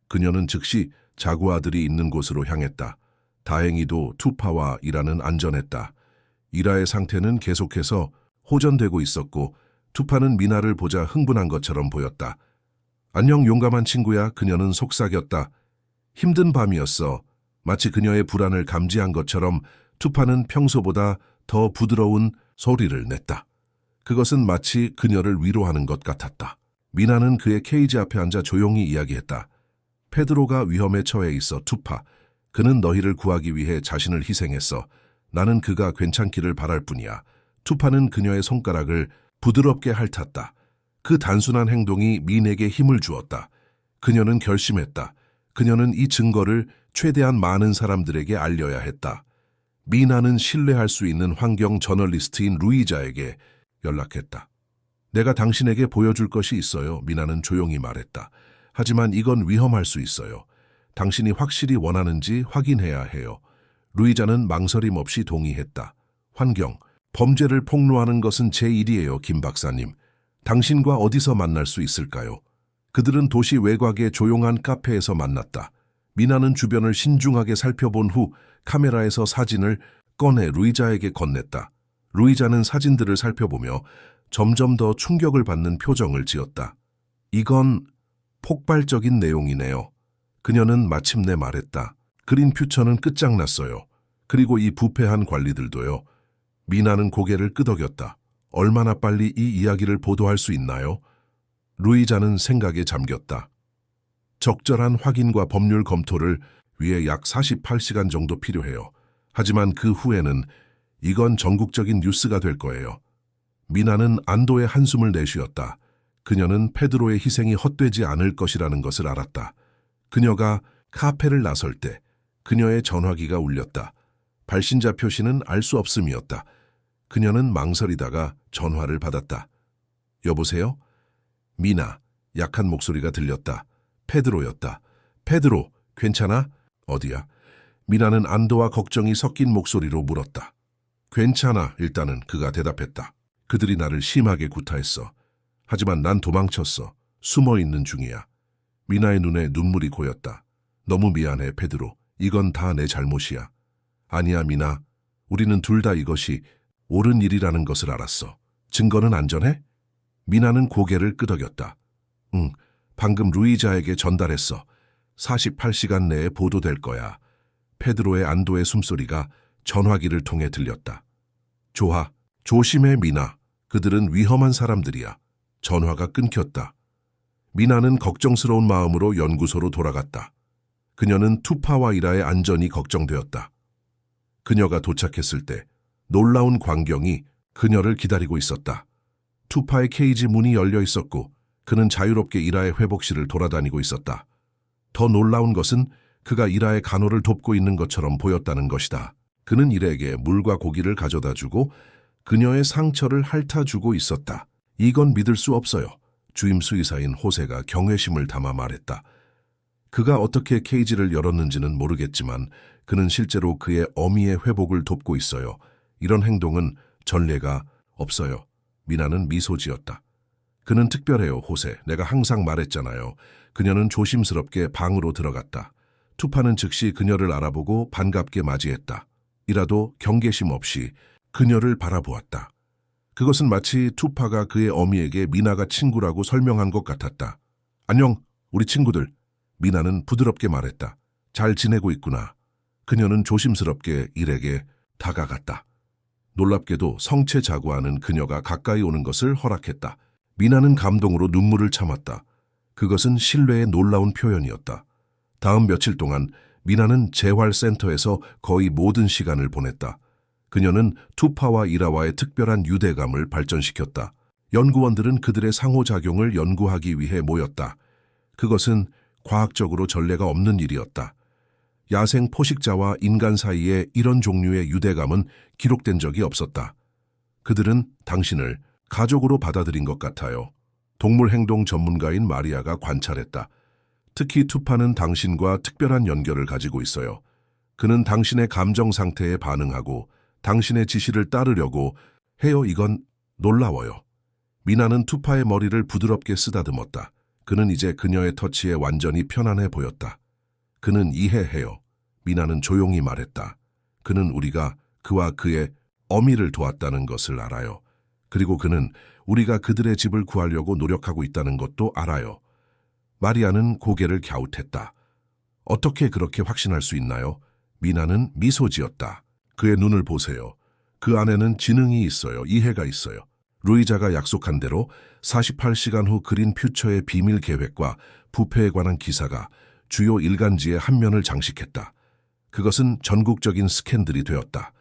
그녀는 즉시 자구 아들이 있는 곳으로 향했다. 다행히도 투파와 이라는 안전했다. 이라의 상태는 계속해서 호전되고 있었고 투파는 미나를 보자 흥분한 것처럼 보였다. 안녕 용감한 친구야. 그녀는 속삭였다. 힘든 밤이었어. 마치 그녀의 불안을 감지한 것처럼 투파는 평소보다 더 부드러운 소리를 냈다. 그것은 마치 그녀를 위로하는 것 같았다. 미나는 그의 케이지 앞에 앉아 조용히 이야기했다. 페드로가 위험에 처해 있어 투파. 그는 너희를 구하기 위해 자신을 희생했어. 나는 그가 괜찮기를 바랄 뿐이야. 투파는 그녀의 손가락을 부드럽게 핥았다. 그 단순한 행동이 민에게 힘을 주었다. 그녀는 결심했다. 그녀는 이 증거를 최대한 많은 사람들에게 알려야 했다. 미나는 신뢰할 수 있는 환경 저널리스트인 루이자에게 연락했다. 내가 당신에게 보여줄 것이 있어요. 미나는 조용히 말했다. 하지만 이건 위험할 수 있어요. 당신이 확실히 원하는지 확인해야 해요. 루이자는 망설임 없이 동의했다. 환경, 범죄를 폭로하는 것은 제 일이에요, 김 박사님. 당신과 어디서 만날 수 있을까요? 그들은 도시 외곽의 조용한 카페에서 만났다. 미나는 주변을 신중하게 살펴본 후 카메라에서 사진을 꺼내 루이자에게 건넸다. 루이자는 사진들을 살펴보며 점점 더 충격을 받는 표정을 지었다. 이건 폭발적인 내용이네요. 그녀는 마침내 말했다. 그린 퓨처는 끝장났어요. 그리고 이 부패한 관리들도요. 미나는 고개를 끄덕였다. 얼마나 빨리 이 이야기를 보도할 수 있나요? 루이자는 생각에 잠겼다. 적절한 확인과 법률 검토를 위해 약 48시간 정도 필요해요. 하지만 그 후에는 이건 전국적인 뉴스가 될 거예요. 미나는 안도의 한숨을 내쉬었다. 그녀는 페드로의 희생이 헛되지 않을 것이라는 것을 알았다. 그녀가 카페를 나설 때 그녀의 전화기가 울렸다. 발신자 표시는 알 수 없음이었다. 그녀는 망설이다가 전화를 받았다. 여보세요? 미나, 약한 목소리가 들렸다. 페드로였다. 페드로, 괜찮아? 어디야? 미나는 안도와 걱정이 섞인 목소리로 물었다. 괜찮아, 일단은 그가 대답했다. 그들이 나를 심하게 구타했어. 하지만 난 도망쳤어. 숨어 있는 중이야. 미나의 눈에 눈물이 고였다. 너무 미안해, 페드로. 이건 다 내 잘못이야. 아니야, 미나. 우리는 둘 다 이것이 옳은 일이라는 것을 알았어. 증거는 안전해? 미나는 고개를 끄덕였다. 응, 방금 루이자에게 전달했어. 48시간 내에 보도될 거야. 페드로의 안도의 숨소리가 전화기를 통해 들렸다. 좋아, 조심해, 미나. 그들은 위험한 사람들이야. 전화가 끊겼다. 미나는 걱정스러운 마음으로 연구소로 돌아갔다. 그녀는 투파와 이라의 안전이 걱정되었다. 그녀가 도착했을 때 놀라운 광경이 그녀를 기다리고 있었다. 투파의 케이지 문이 열려 있었고 그는 자유롭게 이라의 회복실을 돌아다니고 있었다. 더 놀라운 것은 그가 이라의 간호를 돕고 있는 것처럼 보였다는 것이다. 그는 이라에게 물과 고기를 가져다 주고 그녀의 상처를 핥아주고 있었다. 이건 믿을 수 없어요. 주임 수의사인 호세가 경외심을 담아 말했다. 그가 어떻게 케이지를 열었는지는 모르겠지만 그는 실제로 그의 어미의 회복을 돕고 있어요. 이런 행동은 전례가 없어요. 미나는 미소 지었다. 그는 특별해요, 호세. 내가 항상 말했잖아요. 그녀는 조심스럽게 방으로 들어갔다. 투파는 즉시 그녀를 알아보고 반갑게 맞이했다. 이라도 경계심 없이 그녀를 바라보았다. 그것은 마치 투파가 그의 어미에게 미나가 친구라고 설명한 것 같았다. 안녕, 우리 친구들. 미나는 부드럽게 말했다. 잘 지내고 있구나. 그녀는 조심스럽게 일에게 다가갔다. 놀랍게도 성체 자구하는 그녀가 가까이 오는 것을 허락했다. 미나는 감동으로 눈물을 참았다. 그것은 신뢰의 놀라운 표현이었다. 다음 며칠 동안 미나는 재활센터에서 거의 모든 시간을 보냈다. 그녀는 투파와 이라와의 특별한 유대감을 발전시켰다. 연구원들은 그들의 상호작용을 연구하기 위해 모였다. 그것은 과학적으로 전례가 없는 일이었다. 야생 포식자와 인간 사이에 이런 종류의 유대감은 기록된 적이 없었다. 그들은 당신을 가족으로 받아들인 것 같아요. 동물 행동 전문가인 마리아가 관찰했다. 특히 투파는 당신과 특별한 연결을 가지고 있어요. 그는 당신의 감정 상태에 반응하고 당신의 지시를 따르려고 해요. 이건 놀라워요. 미나는 투파의 머리를 부드럽게 쓰다듬었다. 그는 이제 그녀의 터치에 완전히 편안해 보였다. 그는 이해해요. 미나는 조용히 말했다. 그는 우리가 그와 그의 어미를 도왔다는 것을 알아요. 그리고 그는 우리가 그들의 집을 구하려고 노력하고 있다는 것도 알아요. 마리아는 고개를 갸웃했다. 어떻게 그렇게 확신할 수 있나요? 미나는 미소 지었다. 그의 눈을 보세요. 그 안에는 지능이 있어요. 이해가 있어요. 루이자가 약속한 대로 48시간 후 그린 퓨처의 비밀 계획과 부패에 관한 기사가 주요 일간지의 한 면을 장식했다. 그것은 전국적인 스캔들이 되었다.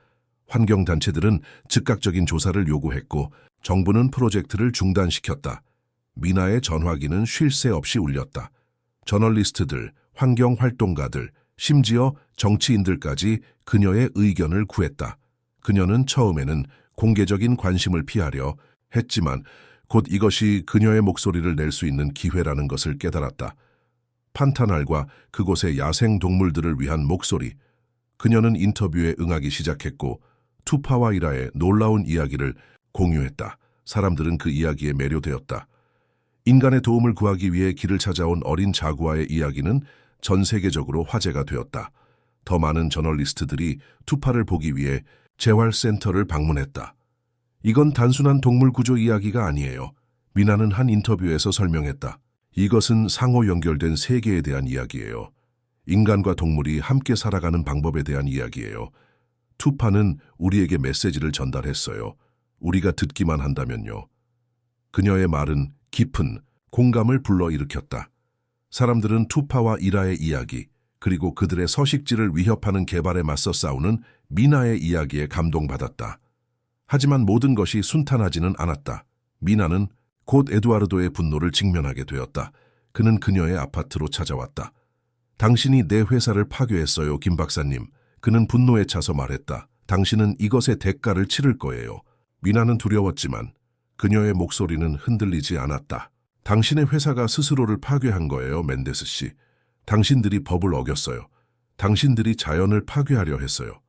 환경단체들은 즉각적인 조사를 요구했고 정부는 프로젝트를 중단시켰다. 미나의 전화기는 쉴 새 없이 울렸다. 저널리스트들, 환경활동가들, 심지어 정치인들까지 그녀의 의견을 구했다. 그녀는 처음에는 공개적인 관심을 피하려 했지만 곧 이것이 그녀의 목소리를 낼 수 있는 기회라는 것을 깨달았다. 판타날과 그곳의 야생 동물들을 위한 목소리. 그녀는 인터뷰에 응하기 시작했고 투파와 이라의 놀라운 이야기를 공유했다. 사람들은 그 이야기에 매료되었다. 인간의 도움을 구하기 위해 길을 찾아온 어린 자구아의 이야기는 전 세계적으로 화제가 되었다. 더 많은 저널리스트들이 투파를 보기 위해 재활센터를 방문했다. 이건 단순한 동물 구조 이야기가 아니에요. 미나는 한 인터뷰에서 설명했다. 이것은 상호 연결된 세계에 대한 이야기예요. 인간과 동물이 함께 살아가는 방법에 대한 이야기예요. 투파는 우리에게 메시지를 전달했어요. 우리가 듣기만 한다면요. 그녀의 말은 깊은 공감을 불러일으켰다. 사람들은 투파와 이라의 이야기, 그리고 그들의 서식지를 위협하는 개발에 맞서 싸우는 미나의 이야기에 감동받았다. 하지만 모든 것이 순탄하지는 않았다. 미나는 곧 에두아르도의 분노를 직면하게 되었다. 그는 그녀의 아파트로 찾아왔다. 당신이 내 회사를 파괴했어요, 김 박사님. 그는 분노에 차서 말했다. 당신은 이것의 대가를 치를 거예요. 미나는 두려웠지만 그녀의 목소리는 흔들리지 않았다. 당신의 회사가 스스로를 파괴한 거예요, 멘데스 씨. 당신들이 법을 어겼어요. 당신들이 자연을 파괴하려 했어요.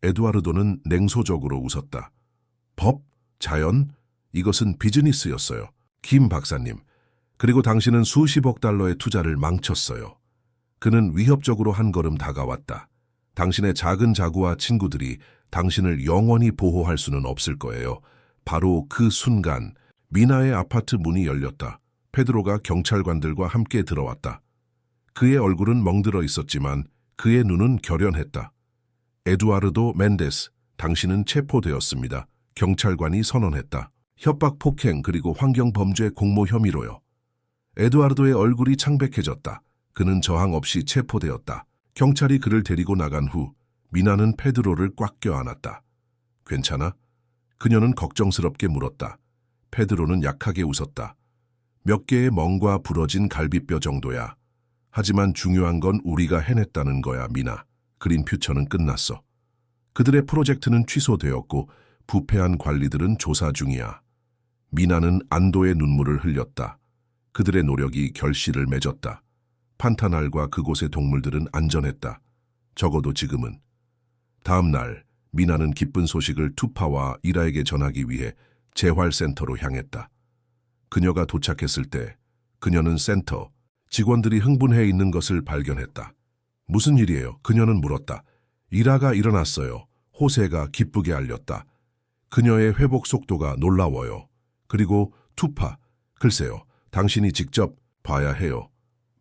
에두아르도는 냉소적으로 웃었다. 법? 자연? 이것은 비즈니스였어요. 김 박사님. 그리고 당신은 수십억 달러의 투자를 망쳤어요. 그는 위협적으로 한 걸음 다가왔다. 당신의 작은 자구와 친구들이 당신을 영원히 보호할 수는 없을 거예요. 바로 그 순간 미나의 아파트 문이 열렸다. 페드로가 경찰관들과 함께 들어왔다. 그의 얼굴은 멍들어 있었지만 그의 눈은 결연했다. 에두아르도 멘데스, 당신은 체포되었습니다. 경찰관이 선언했다. 협박 폭행 그리고 환경범죄 공모 혐의로요. 에두아르도의 얼굴이 창백해졌다. 그는 저항 없이 체포되었다. 경찰이 그를 데리고 나간 후 미나는 페드로를 꽉 껴안았다. 괜찮아? 그녀는 걱정스럽게 물었다. 페드로는 약하게 웃었다. 몇 개의 멍과 부러진 갈비뼈 정도야. 하지만 중요한 건 우리가 해냈다는 거야, 미나. 그린 퓨처는 끝났어. 그들의 프로젝트는 취소되었고 부패한 관리들은 조사 중이야. 미나는 안도의 눈물을 흘렸다. 그들의 노력이 결실을 맺었다. 판타날과 그곳의 동물들은 안전했다. 적어도 지금은. 다음 날 미나는 기쁜 소식을 투파와 이라에게 전하기 위해 재활센터로 향했다. 그녀가 도착했을 때 그녀는 센터, 직원들이 흥분해 있는 것을 발견했다. 무슨 일이에요? 그녀는 물었다. 이라가 일어났어요. 호세가 기쁘게 알렸다. 그녀의 회복 속도가 놀라워요. 그리고 투파, 글쎄요. 당신이 직접 봐야 해요.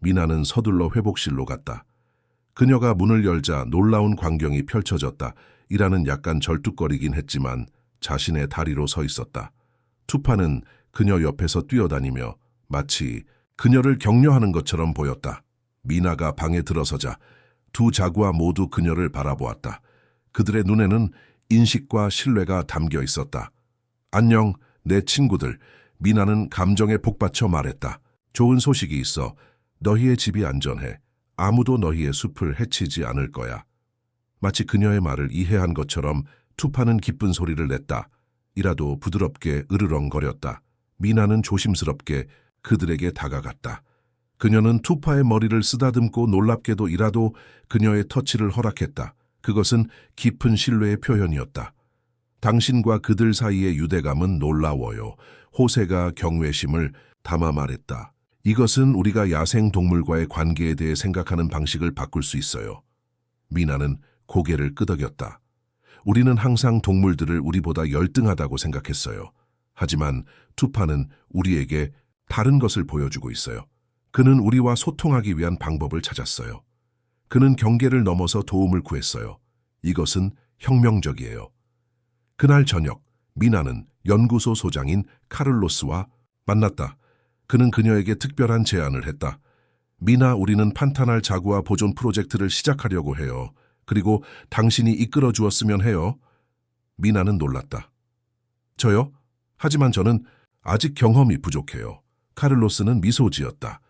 미나는 서둘러 회복실로 갔다. 그녀가 문을 열자 놀라운 광경이 펼쳐졌다. 이라는 약간 절뚝거리긴 했지만 자신의 다리로 서 있었다. 투파는 그녀 옆에서 뛰어다니며 마치 그녀를 격려하는 것처럼 보였다. 미나가 방에 들어서자 두 자구아 모두 그녀를 바라보았다. 그들의 눈에는 인식과 신뢰가 담겨 있었다. 안녕, 내 친구들. 미나는 감정에 복받쳐 말했다. 좋은 소식이 있어. 너희의 집이 안전해. 아무도 너희의 숲을 해치지 않을 거야. 마치 그녀의 말을 이해한 것처럼 투파는 기쁜 소리를 냈다. 이라도 부드럽게 으르렁거렸다. 미나는 조심스럽게 그들에게 다가갔다. 그녀는 투파의 머리를 쓰다듬고 놀랍게도 이라도 그녀의 터치를 허락했다. 그것은 깊은 신뢰의 표현이었다. 당신과 그들 사이의 유대감은 놀라워요. 호세가 경외심을 담아 말했다. 이것은 우리가 야생 동물과의 관계에 대해 생각하는 방식을 바꿀 수 있어요. 미나는 고개를 끄덕였다. 우리는 항상 동물들을 우리보다 열등하다고 생각했어요. 하지만 투파는 우리에게 다른 것을 보여주고 있어요. 그는 우리와 소통하기 위한 방법을 찾았어요. 그는 경계를 넘어서 도움을 구했어요. 이것은 혁명적이에요. 그날 저녁, 미나는 연구소 소장인 카를로스와 만났다. 그는 그녀에게 특별한 제안을 했다. 미나, 우리는 판타날 자구아 보존 프로젝트를 시작하려고 해요. 그리고 당신이 이끌어 주었으면 해요. 미나는 놀랐다. 저요? 하지만 저는 아직 경험이 부족해요. 카를로스는 미소 지었다.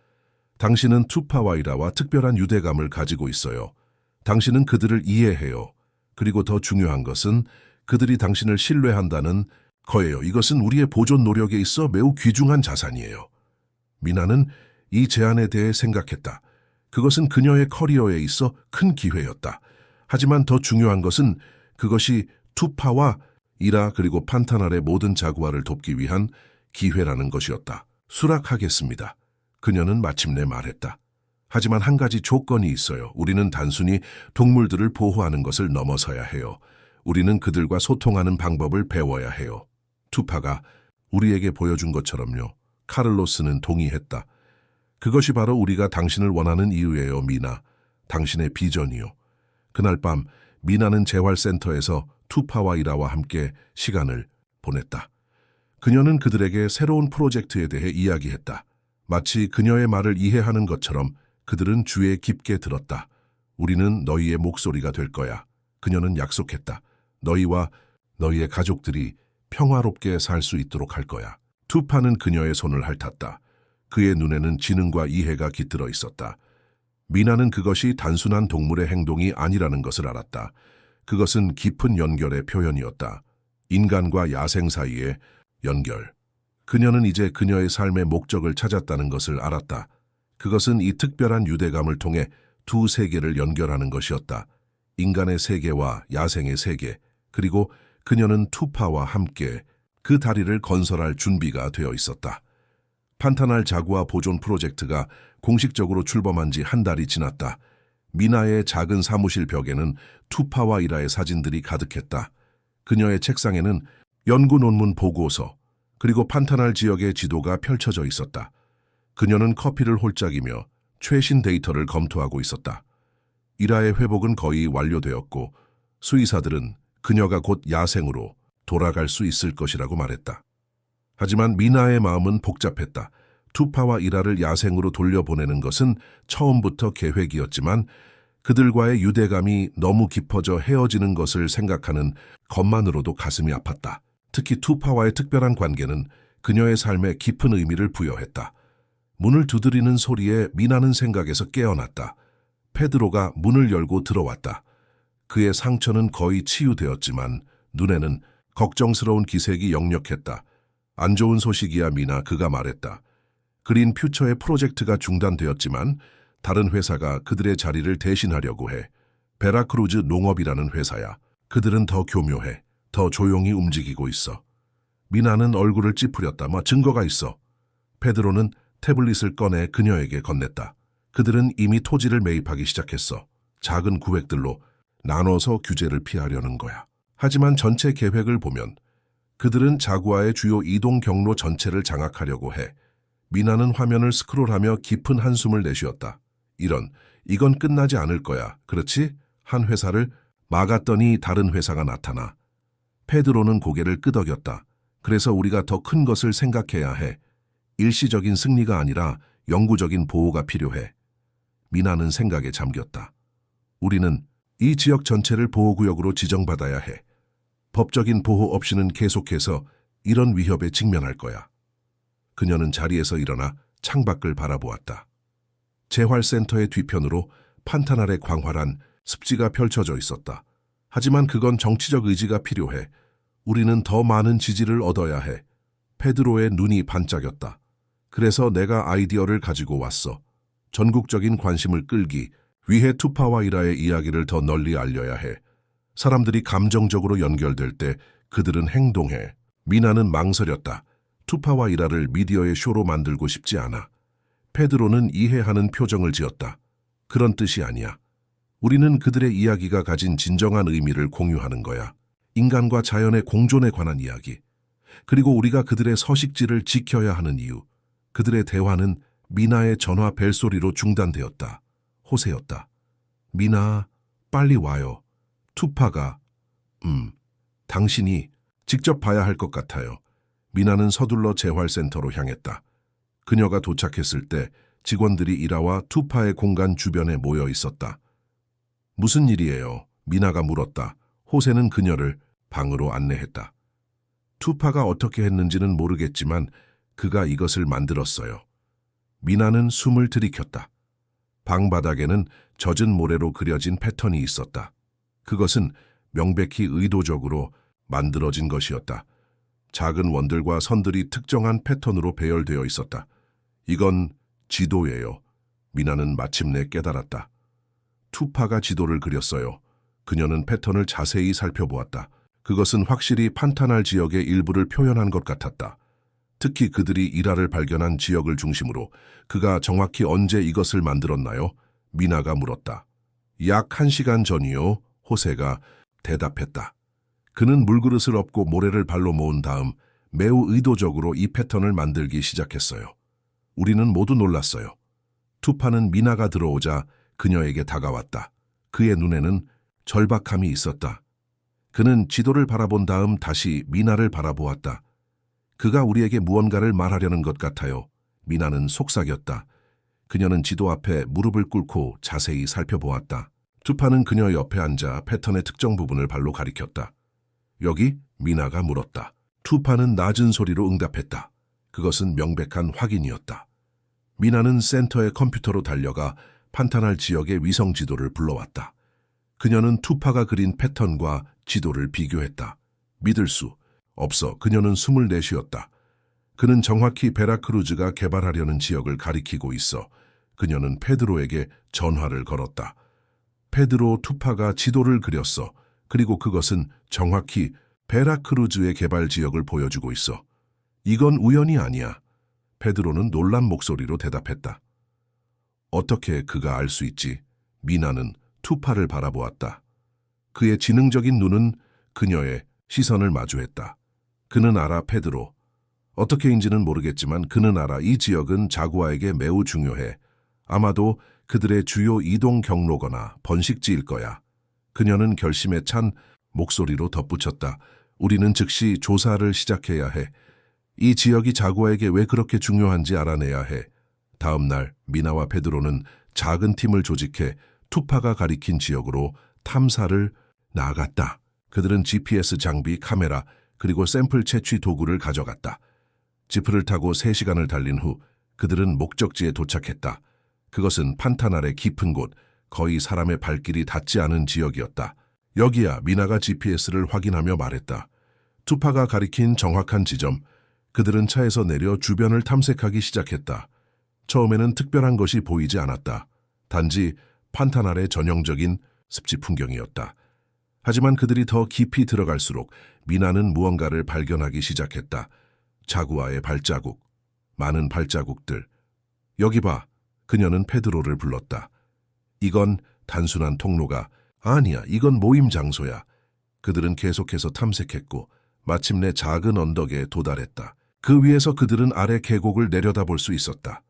당신은 투파와이라와 특별한 유대감을 가지고 있어요. 당신은 그들을 이해해요. 그리고 더 중요한 것은 그들이 당신을 신뢰한다는 거예요. 이것은 우리의 보존 노력에 있어 매우 귀중한 자산이에요. 미나는 이 제안에 대해 생각했다. 그것은 그녀의 커리어에 있어 큰 기회였다. 하지만 더 중요한 것은 그것이 투파와 이라 그리고 판타날의 모든 자구아를 돕기 위한 기회라는 것이었다. 수락하겠습니다. 그녀는 마침내 말했다. 하지만 한 가지 조건이 있어요. 우리는 단순히 동물들을 보호하는 것을 넘어서야 해요. 우리는 그들과 소통하는 방법을 배워야 해요. 투파가 우리에게 보여준 것처럼요. 카를로스는 동의했다. 그것이 바로 우리가 당신을 원하는 이유예요, 미나. 당신의 비전이요. 그날 밤 미나는 재활센터에서 투파와 이라와 함께 시간을 보냈다. 그녀는 그들에게 새로운 프로젝트에 대해 이야기했다. 마치 그녀의 말을 이해하는 것처럼 그들은 주에 깊게 들었다. 우리는 너희의 목소리가 될 거야. 그녀는 약속했다. 너희와 너희의 가족들이 평화롭게 살 수 있도록 할 거야. 투파는 그녀의 손을 핥았다. 그의 눈에는 지능과 이해가 깃들어 있었다. 미나는 그것이 단순한 동물의 행동이 아니라는 것을 알았다. 그것은 깊은 연결의 표현이었다. 인간과 야생 사이의 연결. 그녀는 이제 그녀의 삶의 목적을 찾았다는 것을 알았다. 그것은 이 특별한 유대감을 통해 두 세계를 연결하는 것이었다. 인간의 세계와 야생의 세계, 그리고 그녀는 투파와 함께 그 다리를 건설할 준비가 되어 있었다. 판타날 자구아 보존 프로젝트가 공식적으로 출범한 지 한 달이 지났다. 미나의 작은 사무실 벽에는 투파와 이라의 사진들이 가득했다. 그녀의 책상에는 연구 논문 보고서, 그리고 판타날 지역의 지도가 펼쳐져 있었다. 그녀는 커피를 홀짝이며 최신 데이터를 검토하고 있었다. 이라의 회복은 거의 완료되었고 수의사들은 그녀가 곧 야생으로 돌아갈 수 있을 것이라고 말했다. 하지만 미나의 마음은 복잡했다. 투파와 이라를 야생으로 돌려보내는 것은 처음부터 계획이었지만 그들과의 유대감이 너무 깊어져 헤어지는 것을 생각하는 것만으로도 가슴이 아팠다. 특히 투파와의 특별한 관계는 그녀의 삶에 깊은 의미를 부여했다. 문을 두드리는 소리에 미나는 생각에서 깨어났다. 페드로가 문을 열고 들어왔다. 그의 상처는 거의 치유되었지만 눈에는 걱정스러운 기색이 역력했다. 안 좋은 소식이야, 미나, 그가 말했다. 그린 퓨처의 프로젝트가 중단되었지만 다른 회사가 그들의 자리를 대신하려고 해. 베라크루즈 농업이라는 회사야. 그들은 더 교묘해. 더 조용히 움직이고 있어. 미나는 얼굴을 찌푸렸다. 증거가 있어. 페드로는 태블릿을 꺼내 그녀에게 건넸다. 그들은 이미 토지를 매입하기 시작했어. 작은 구획들로 나눠서 규제를 피하려는 거야. 하지만 전체 계획을 보면 그들은 자구아의 주요 이동 경로 전체를 장악하려고 해. 미나는 화면을 스크롤하며 깊은 한숨을 내쉬었다. 이건 끝나지 않을 거야. 그렇지? 한 회사를 막았더니 다른 회사가 나타나. 페드로는 고개를 끄덕였다. 그래서 우리가 더 큰 것을 생각해야 해. 일시적인 승리가 아니라 영구적인 보호가 필요해. 미나는 생각에 잠겼다. 우리는 이 지역 전체를 보호구역으로 지정받아야 해. 법적인 보호 없이는 계속해서 이런 위협에 직면할 거야. 그녀는 자리에서 일어나 창밖을 바라보았다. 재활센터의 뒤편으로 판타날의 광활한 습지가 펼쳐져 있었다. 하지만 그건 정치적 의지가 필요해. 우리는 더 많은 지지를 얻어야 해. 페드로의 눈이 반짝였다. 그래서 내가 아이디어를 가지고 왔어. 전국적인 관심을 끌기 위해 투파와 이라의 이야기를 더 널리 알려야 해. 사람들이 감정적으로 연결될 때 그들은 행동해. 미나는 망설였다. 투파와 이라를 미디어의 쇼로 만들고 싶지 않아. 페드로는 이해하는 표정을 지었다. 그런 뜻이 아니야. 우리는 그들의 이야기가 가진 진정한 의미를 공유하는 거야. 인간과 자연의 공존에 관한 이야기. 그리고 우리가 그들의 서식지를 지켜야 하는 이유. 그들의 대화는 미나의 전화 벨소리로 중단되었다. 호세였다. 미나, 빨리 와요. 투파가, 당신이 직접 봐야 할 것 같아요. 미나는 서둘러 재활센터로 향했다. 그녀가 도착했을 때 직원들이 이라와 투파의 공간 주변에 모여 있었다. 무슨 일이에요? 미나가 물었다. 호세는 그녀를 방으로 안내했다. 투파가 어떻게 했는지는 모르겠지만 그가 이것을 만들었어요. 미나는 숨을 들이켰다. 방 바닥에는 젖은 모래로 그려진 패턴이 있었다. 그것은 명백히 의도적으로 만들어진 것이었다. 작은 원들과 선들이 특정한 패턴으로 배열되어 있었다. 이건 지도예요. 미나는 마침내 깨달았다. 투파가 지도를 그렸어요. 그녀는 패턴을 자세히 살펴보았다. 그것은 확실히 판타날 지역의 일부를 표현한 것 같았다. 특히 그들이 이라를 발견한 지역을 중심으로 그가 정확히 언제 이것을 만들었나요? 미나가 물었다. 약 1시간 전이요. 호세가 대답했다. 그는 물그릇을 엎고 모래를 발로 모은 다음 매우 의도적으로 이 패턴을 만들기 시작했어요. 우리는 모두 놀랐어요. 투파는 미나가 들어오자 그녀에게 다가왔다. 그의 눈에는 절박함이 있었다. 그는 지도를 바라본 다음 다시 미나를 바라보았다. 그가 우리에게 무언가를 말하려는 것 같아요. 미나는 속삭였다. 그녀는 지도 앞에 무릎을 꿇고 자세히 살펴보았다. 투파는 그녀 옆에 앉아 패턴의 특정 부분을 발로 가리켰다. 여기? 미나가 물었다. 투파는 낮은 소리로 응답했다. 그것은 명백한 확인이었다. 미나는 센터의 컴퓨터로 달려가 판타날 지역의 위성 지도를 불러왔다. 그녀는 투파가 그린 패턴과 지도를 비교했다. 믿을 수 없어. 그녀는 숨을 내쉬었다. 그는 정확히 베라크루즈가 개발하려는 지역을 가리키고 있어. 그녀는 페드로에게 전화를 걸었다. 페드로, 투파가 지도를 그렸어. 그리고 그것은 정확히 베라크루즈의 개발 지역을 보여주고 있어. 이건 우연이 아니야. 페드로는 놀란 목소리로 대답했다. 어떻게 그가 알 수 있지? 미나는 투파를 바라보았다. 그의 지능적인 눈은 그녀의 시선을 마주했다. 그는 알아, 페드로. 어떻게인지는 모르겠지만 그는 알아. 이 지역은 자구아에게 매우 중요해. 아마도 그들의 주요 이동 경로거나 번식지일 거야. 그녀는 결심에 찬 목소리로 덧붙였다. 우리는 즉시 조사를 시작해야 해. 이 지역이 자구아에게 왜 그렇게 중요한지 알아내야 해. 다음 날 미나와 페드로는 작은 팀을 조직해 투파가 가리킨 지역으로 탐사를 나아갔다. 그들은 GPS 장비, 카메라, 그리고 샘플 채취 도구를 가져갔다. 지프를 타고 3시간을 달린 후 그들은 목적지에 도착했다. 그것은 판타날의 깊은 곳, 거의 사람의 발길이 닿지 않은 지역이었다. 여기야. 미나가 GPS를 확인하며 말했다. 투파가 가리킨 정확한 지점. 그들은 차에서 내려 주변을 탐색하기 시작했다. 처음에는 특별한 것이 보이지 않았다. 단지 판타날의 전형적인 습지 풍경이었다. 하지만 그들이 더 깊이 들어갈수록 미나는 무언가를 발견하기 시작했다. 자구아의 발자국, 많은 발자국들. 여기 봐. 그녀는 페드로를 불렀다. 이건 단순한 통로가 아니야. 이건 모임 장소야. 그들은 계속해서 탐색했고 마침내 작은 언덕에 도달했다. 그 위에서 그들은 아래 계곡을 내려다볼 수 있었다.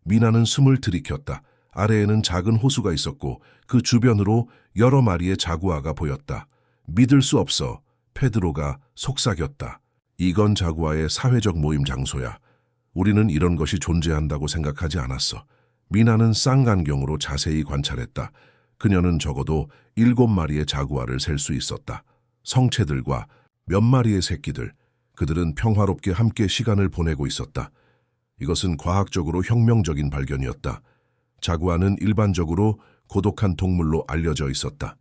미나는 숨을 들이켰다. 아래에는 작은 호수가 있었고 그 주변으로 여러 마리의 자구아가 보였다. 믿을 수 없어. 페드로가 속삭였다. 이건 자구아의 사회적 모임 장소야. 우리는 이런 것이 존재한다고 생각하지 않았어. 미나는 쌍안경으로 자세히 관찰했다. 그녀는 적어도 7마리의 자구아를 셀 수 있었다. 성체들과 몇 마리의 새끼들. 그들은 평화롭게 함께 시간을 보내고 있었다. 이것은 과학적으로 혁명적인 발견이었다. 자구아는 일반적으로 고독한 동물로 알려져 있었다.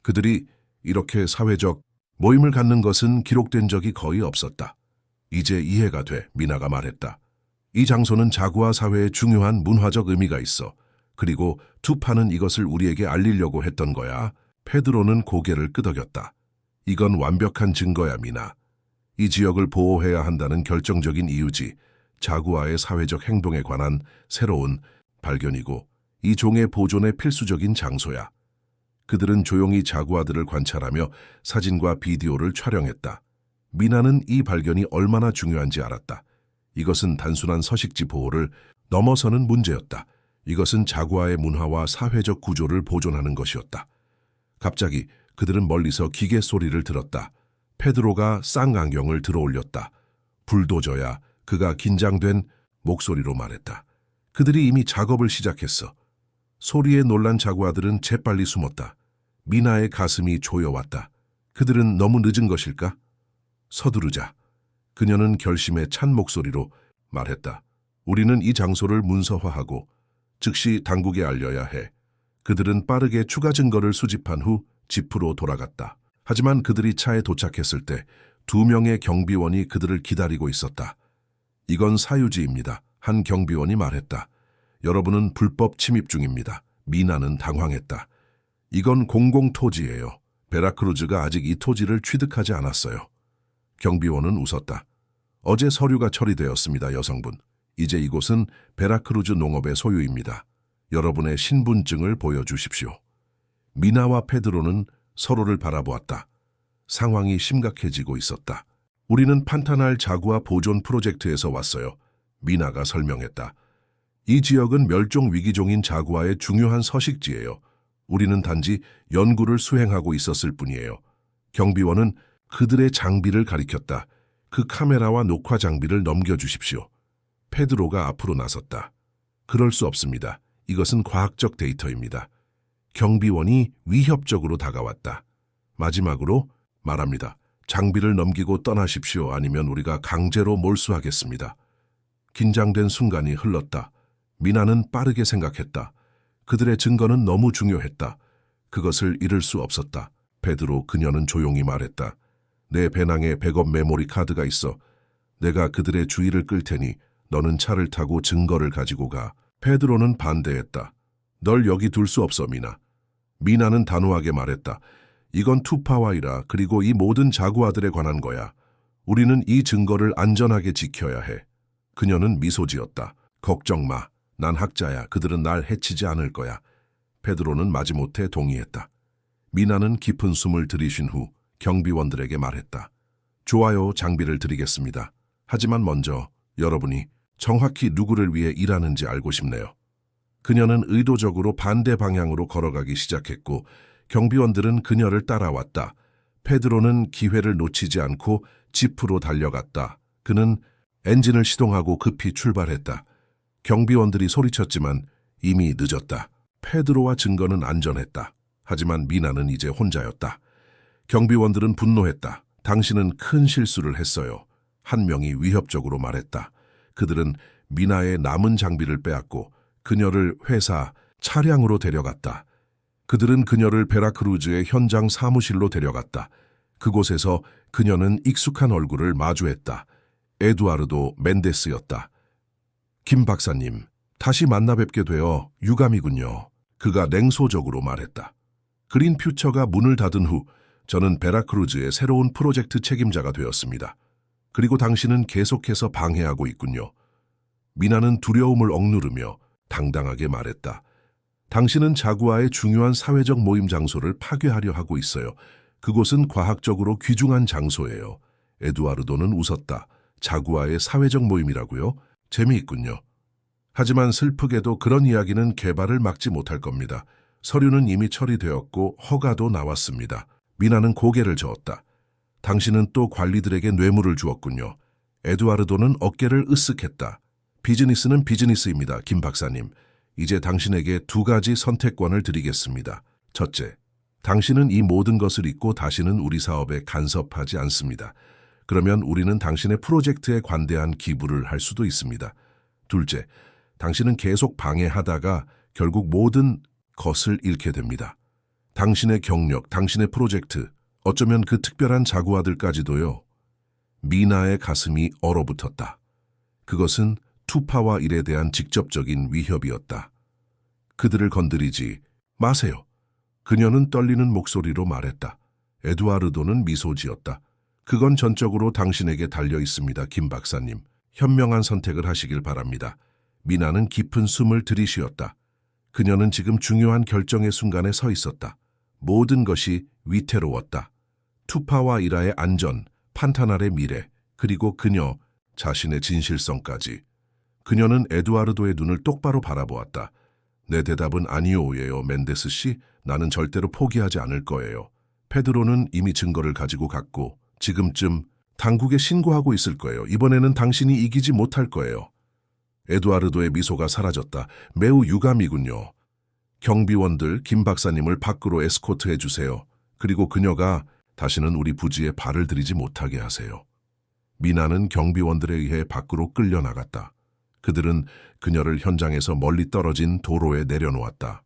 그들이 이렇게 사회적 모임을 갖는 것은 기록된 적이 거의 없었다. 이제 이해가 돼, 미나가 말했다. 이 장소는 자구아 사회에 중요한 문화적 의미가 있어. 그리고 투파는 이것을 우리에게 알리려고 했던 거야. 페드로는 고개를 끄덕였다. 이건 완벽한 증거야, 미나. 이 지역을 보호해야 한다는 결정적인 이유지. 자구아의 사회적 행동에 관한 새로운 발견이고 이 종의 보존에 필수적인 장소야. 그들은 조용히 자구아들을 관찰하며 사진과 비디오를 촬영했다. 미나는 이 발견이 얼마나 중요한지 알았다. 이것은 단순한 서식지 보호를 넘어서는 문제였다. 이것은 자구아의 문화와 사회적 구조를 보존하는 것이었다. 갑자기 그들은 멀리서 기계 소리를 들었다. 페드로가 쌍안경을 들어올렸다. 불도저야. 그가 긴장된 목소리로 말했다. 그들이 이미 작업을 시작했어. 소리에 놀란 자구아들은 재빨리 숨었다. 미나의 가슴이 조여왔다. 그들은 너무 늦은 것일까? 서두르자. 그녀는 결심에 찬 목소리로 말했다. 우리는 이 장소를 문서화하고 즉시 당국에 알려야 해. 그들은 빠르게 추가 증거를 수집한 후 집으로 돌아갔다. 하지만 그들이 차에 도착했을 때 2명의 경비원이 그들을 기다리고 있었다. 이건 사유지입니다. 한 경비원이 말했다. 여러분은 불법 침입 중입니다. 미나는 당황했다. 이건 공공토지예요. 베라크루즈가 아직 이 토지를 취득하지 않았어요. 경비원은 웃었다. 어제 서류가 처리되었습니다, 여성분. 이제 이곳은 베라크루즈 농업의 소유입니다. 여러분의 신분증을 보여주십시오. 미나와 페드로는 서로를 바라보았다. 상황이 심각해지고 있었다. 우리는 판타날 자구아 보존 프로젝트에서 왔어요. 미나가 설명했다. 이 지역은 멸종 위기종인 자구아의 중요한 서식지예요. 우리는 단지 연구를 수행하고 있었을 뿐이에요. 경비원은 그들의 장비를 가리켰다. 그 카메라와 녹화 장비를 넘겨주십시오. 페드로가 앞으로 나섰다. 그럴 수 없습니다. 이것은 과학적 데이터입니다. 경비원이 위협적으로 다가왔다. 마지막으로 말합니다. 장비를 넘기고 떠나십시오. 아니면 우리가 강제로 몰수하겠습니다. 긴장된 순간이 흘렀다. 미나는 빠르게 생각했다. 그들의 증거는 너무 중요했다. 그것을 잃을 수 없었다. 페드로, 그녀는 조용히 말했다. 내 배낭에 백업 메모리 카드가 있어. 내가 그들의 주의를 끌 테니 너는 차를 타고 증거를 가지고 가. 페드로는 반대했다. 널 여기 둘 수 없어, 미나. 미나는 단호하게 말했다. 이건 투파와이라. 그리고 이 모든 자구아들에 관한 거야. 우리는 이 증거를 안전하게 지켜야 해. 그녀는 미소 지었다. 걱정 마. 난 학자야. 그들은 날 해치지 않을 거야. 페드로는 마지못해 동의했다. 미나는 깊은 숨을 들이쉰 후 경비원들에게 말했다. 좋아요, 장비를 드리겠습니다. 하지만 먼저 여러분이 정확히 누구를 위해 일하는지 알고 싶네요. 그녀는 의도적으로 반대 방향으로 걸어가기 시작했고 경비원들은 그녀를 따라왔다. 페드로는 기회를 놓치지 않고 지프로 달려갔다. 그는 엔진을 시동하고 급히 출발했다. 경비원들이 소리쳤지만 이미 늦었다. 페드로와 증거는 안전했다. 하지만 미나는 이제 혼자였다. 경비원들은 분노했다. 당신은 큰 실수를 했어요. 한 명이 위협적으로 말했다. 그들은 미나의 남은 장비를 빼앗고 그녀를 회사 차량으로 데려갔다. 그들은 그녀를 베라크루즈의 현장 사무실로 데려갔다. 그곳에서 그녀는 익숙한 얼굴을 마주했다. 에두아르도 멘데스였다. 김 박사님, 다시 만나 뵙게 되어 유감이군요. 그가 냉소적으로 말했다. 그린 퓨처가 문을 닫은 후 저는 베라크루즈의 새로운 프로젝트 책임자가 되었습니다. 그리고 당신은 계속해서 방해하고 있군요. 미나는 두려움을 억누르며 당당하게 말했다. 당신은 자구아의 중요한 사회적 모임 장소를 파괴하려 하고 있어요. 그곳은 과학적으로 귀중한 장소예요. 에두아르도는 웃었다. 자구아의 사회적 모임이라고요? 재미있군요. 하지만 슬프게도 그런 이야기는 개발을 막지 못할 겁니다. 서류는 이미 처리되었고 허가도 나왔습니다. 미나는 고개를 저었다. 당신은 또 관리들에게 뇌물을 주었군요. 에두아르도는 어깨를 으쓱했다. 비즈니스는 비즈니스입니다, 김 박사님. 이제 당신에게 2가지 선택권을 드리겠습니다. 첫째, 당신은 이 모든 것을 잊고 다시는 우리 사업에 간섭하지 않습니다. 그러면 우리는 당신의 프로젝트에 관대한 기부를 할 수도 있습니다. 둘째, 당신은 계속 방해하다가 결국 모든 것을 잃게 됩니다. 당신의 경력, 당신의 프로젝트, 어쩌면 그 특별한 자구아들까지도요. 미나의 가슴이 얼어붙었다. 그것은 투파와 일에 대한 직접적인 위협이었다. 그들을 건드리지 마세요. 그녀는 떨리는 목소리로 말했다. 에두아르도는 미소 지었다. 그건 전적으로 당신에게 달려 있습니다, 김 박사님. 현명한 선택을 하시길 바랍니다. 미나는 깊은 숨을 들이쉬었다. 그녀는 지금 중요한 결정의 순간에 서 있었다. 모든 것이 위태로웠다. 투파와 이라의 안전, 판타날의 미래, 그리고 그녀 자신의 진실성까지. 그녀는 에두아르도의 눈을 똑바로 바라보았다. 내 대답은 아니오예요, 멘데스 씨. 나는 절대로 포기하지 않을 거예요. 페드로는 이미 증거를 가지고 갔고 지금쯤 당국에 신고하고 있을 거예요. 이번에는 당신이 이기지 못할 거예요. 에두아르도의 미소가 사라졌다. 매우 유감이군요. 경비원들 김 박사님을 밖으로 에스코트해 주세요. 그리고 그녀가 다시는 우리 부지에 발을 들이지 못하게 하세요. 미나는 경비원들에 의해 밖으로 끌려나갔다. 그들은 그녀를 현장에서 멀리 떨어진 도로에 내려놓았다.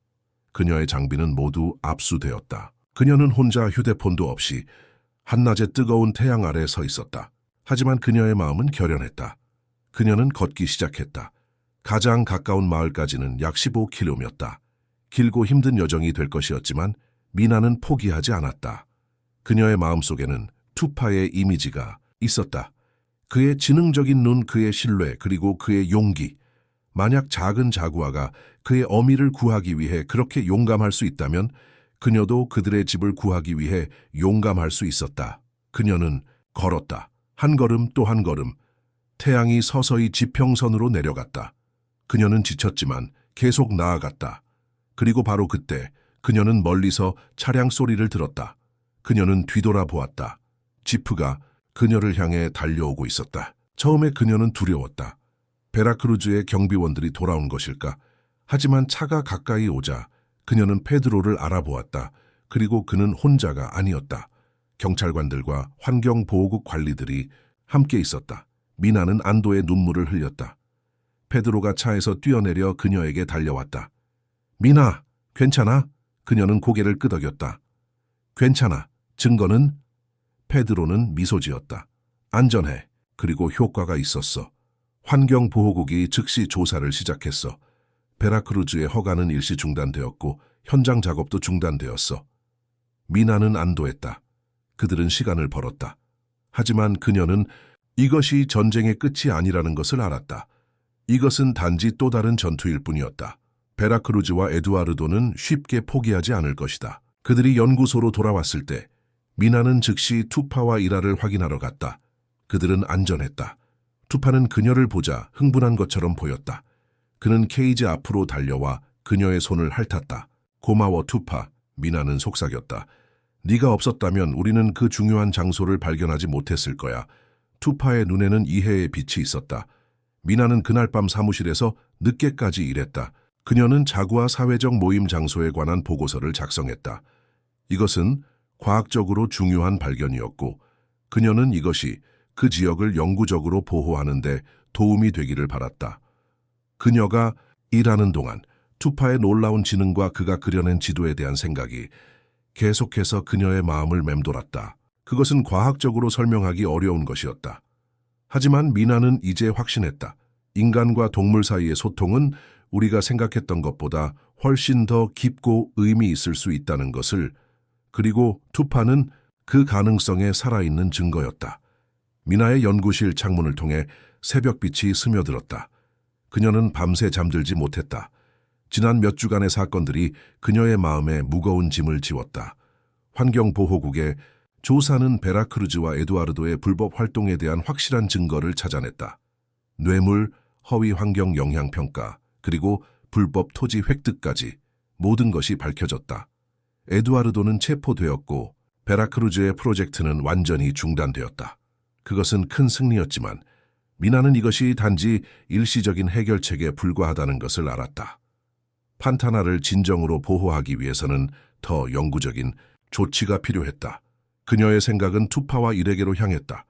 그녀의 장비는 모두 압수되었다. 그녀는 혼자 휴대폰도 없이 한낮의 뜨거운 태양 아래 서 있었다. 하지만 그녀의 마음은 결연했다. 그녀는 걷기 시작했다. 가장 가까운 마을까지는 약 15km였다. 길고 힘든 여정이 될 것이었지만 미나는 포기하지 않았다. 그녀의 마음속에는 투파의 이미지가 있었다. 그의 지능적인 눈, 그의 신뢰, 그리고 그의 용기. 만약 작은 자구아가 그의 어미를 구하기 위해 그렇게 용감할 수 있다면 그녀도 그들의 집을 구하기 위해 용감할 수 있었다. 그녀는 걸었다. 한 걸음 또 한 걸음. 태양이 서서히 지평선으로 내려갔다. 그녀는 지쳤지만 계속 나아갔다. 그리고 바로 그때 그녀는 멀리서 차량 소리를 들었다. 그녀는 뒤돌아보았다. 지프가 그녀를 향해 달려오고 있었다. 처음에 그녀는 두려웠다. 베라크루즈의 경비원들이 돌아온 것일까? 하지만 차가 가까이 오자 그녀는 페드로를 알아보았다. 그리고 그는 혼자가 아니었다. 경찰관들과 환경보호국 관리들이 함께 있었다. 미나는 안도의 눈물을 흘렸다. 페드로가 차에서 뛰어내려 그녀에게 달려왔다. 미나, 괜찮아? 그녀는 고개를 끄덕였다. 괜찮아. 증거는? 페드로는 미소 지었다. 안전해. 그리고 효과가 있었어. 환경보호국이 즉시 조사를 시작했어. 베라크루즈의 허가는 일시 중단되었고 현장 작업도 중단되었어. 미나는 안도했다. 그들은 시간을 벌었다. 하지만 그녀는 이것이 전쟁의 끝이 아니라는 것을 알았다. 이것은 단지 또 다른 전투일 뿐이었다. 베라크루즈와 에두아르도는 쉽게 포기하지 않을 것이다. 그들이 연구소로 돌아왔을 때 미나는 즉시 투파와 이라를 확인하러 갔다. 그들은 안전했다. 투파는 그녀를 보자 흥분한 것처럼 보였다. 그는 케이지 앞으로 달려와 그녀의 손을 핥았다. 고마워 투파. 미나는 속삭였다. 네가 없었다면 우리는 그 중요한 장소를 발견하지 못했을 거야. 투파의 눈에는 이해의 빛이 있었다. 미나는 그날 밤 사무실에서 늦게까지 일했다. 그녀는 자구아 사회적 모임 장소에 관한 보고서를 작성했다. 이것은 과학적으로 중요한 발견이었고 그녀는 이것이 그 지역을 영구적으로 보호하는 데 도움이 되기를 바랐다. 그녀가 일하는 동안 투파의 놀라운 지능과 그가 그려낸 지도에 대한 생각이 계속해서 그녀의 마음을 맴돌았다. 그것은 과학적으로 설명하기 어려운 것이었다. 하지만 미나는 이제 확신했다. 인간과 동물 사이의 소통은 우리가 생각했던 것보다 훨씬 더 깊고 의미 있을 수 있다는 것을, 그리고 투파는 그 가능성에 살아있는 증거였다. 미나의 연구실 창문을 통해 새벽빛이 스며들었다. 그녀는 밤새 잠들지 못했다. 지난 몇 주간의 사건들이 그녀의 마음에 무거운 짐을 지웠다. 환경보호국의 조사는 베라크루즈와 에두아르도의 불법 활동에 대한 확실한 증거를 찾아냈다. 뇌물, 허위 환경 영향 평가, 그리고 불법 토지 획득까지 모든 것이 밝혀졌다. 에두아르도는 체포되었고 베라크루즈의 프로젝트는 완전히 중단되었다. 그것은 큰 승리였지만 미나는 이것이 단지 일시적인 해결책에 불과하다는 것을 알았다. 판타나를 진정으로 보호하기 위해서는 더 영구적인 조치가 필요했다. 그녀의 생각은 투파와 이레게로 향했다.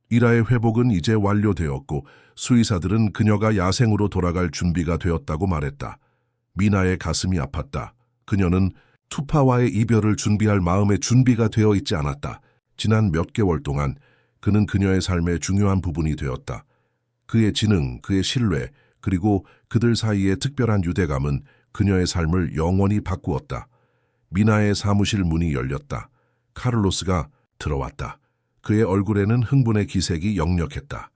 이라의 회복은 이제 완료되었고 수의사들은 그녀가 야생으로 돌아갈 준비가 되었다고 말했다. 미나의 가슴이 아팠다. 그녀는 투파와의 이별을 준비할 마음의 준비가 되어 있지 않았다. 지난 몇 개월 동안 그는 그녀의 삶의 중요한 부분이 되었다. 그의 지능, 그의 신뢰, 그리고 그들 사이의 특별한 유대감은 그녀의 삶을 영원히 바꾸었다. 미나의 사무실 문이 열렸다. 카를로스가 들어왔다. 그의 얼굴에는 흥분의 기색이 역력했다.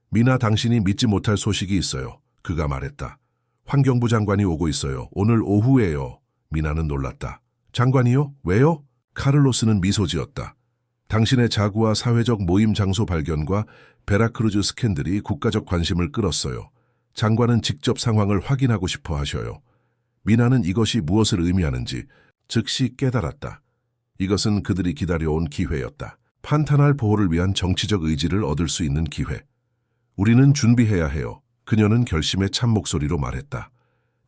미나, 당신이 믿지 못할 소식이 있어요. 그가 말했다. 환경부 장관이 오고 있어요. 오늘 오후에요. 미나는 놀랐다. 장관이요? 왜요? 카를로스는 미소 지었다. 당신의 자구아 사회적 모임 장소 발견과 베라크루즈 스캔들이 국가적 관심을 끌었어요. 장관은 직접 상황을 확인하고 싶어 하셔요. 미나는 이것이 무엇을 의미하는지 즉시 깨달았다. 이것은 그들이 기다려온 기회였다. 판타날 보호를 위한 정치적 의지를 얻을 수 있는 기회. 우리는 준비해야 해요. 그녀는 결심의 참 목소리로 말했다.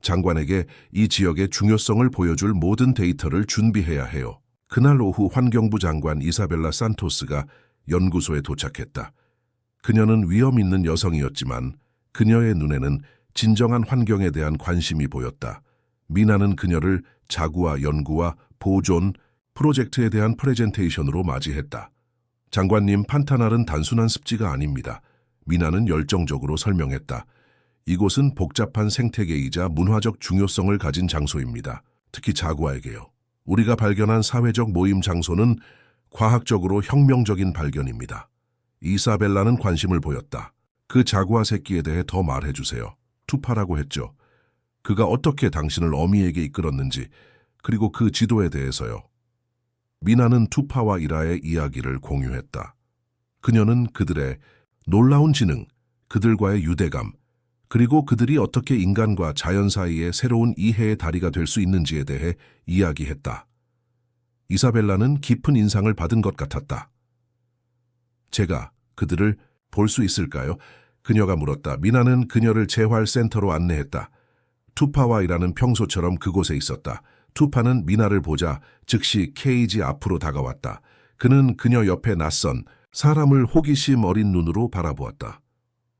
장관에게 이 지역의 중요성을 보여줄 모든 데이터를 준비해야 해요. 그날 오후 환경부 장관 이사벨라 산토스가 연구소에 도착했다. 그녀는 위험 있는 여성이었지만 그녀의 눈에는 진정한 환경에 대한 관심이 보였다. 미나는 그녀를 자구아 연구와 보존 프로젝트에 대한 프레젠테이션으로 맞이했다. 장관님, 판타날은 단순한 습지가 아닙니다. 미나는 열정적으로 설명했다. 이곳은 복잡한 생태계이자 문화적 중요성을 가진 장소입니다. 특히 자구아에게요. 우리가 발견한 사회적 모임 장소는 과학적으로 혁명적인 발견입니다. 이사벨라는 관심을 보였다. 그 자구아 새끼에 대해 더 말해주세요. 투파라고 했죠. 그가 어떻게 당신을 어미에게 이끌었는지, 그리고 그 지도에 대해서요. 미나는 투파와 이라의 이야기를 공유했다. 그녀는 그들의 놀라운 지능, 그들과의 유대감, 그리고 그들이 어떻게 인간과 자연 사이의 새로운 이해의 다리가 될 수 있는지에 대해 이야기했다. 이사벨라는 깊은 인상을 받은 것 같았다. 제가 그들을 볼 수 있을까요? 그녀가 물었다. 미나는 그녀를 재활센터로 안내했다. 투파와 이라는 평소처럼 그곳에 있었다. 투파는 미나를 보자 즉시 케이지 앞으로 다가왔다. 그는 그녀 옆에 낯선 사람을 호기심 어린 눈으로 바라보았다.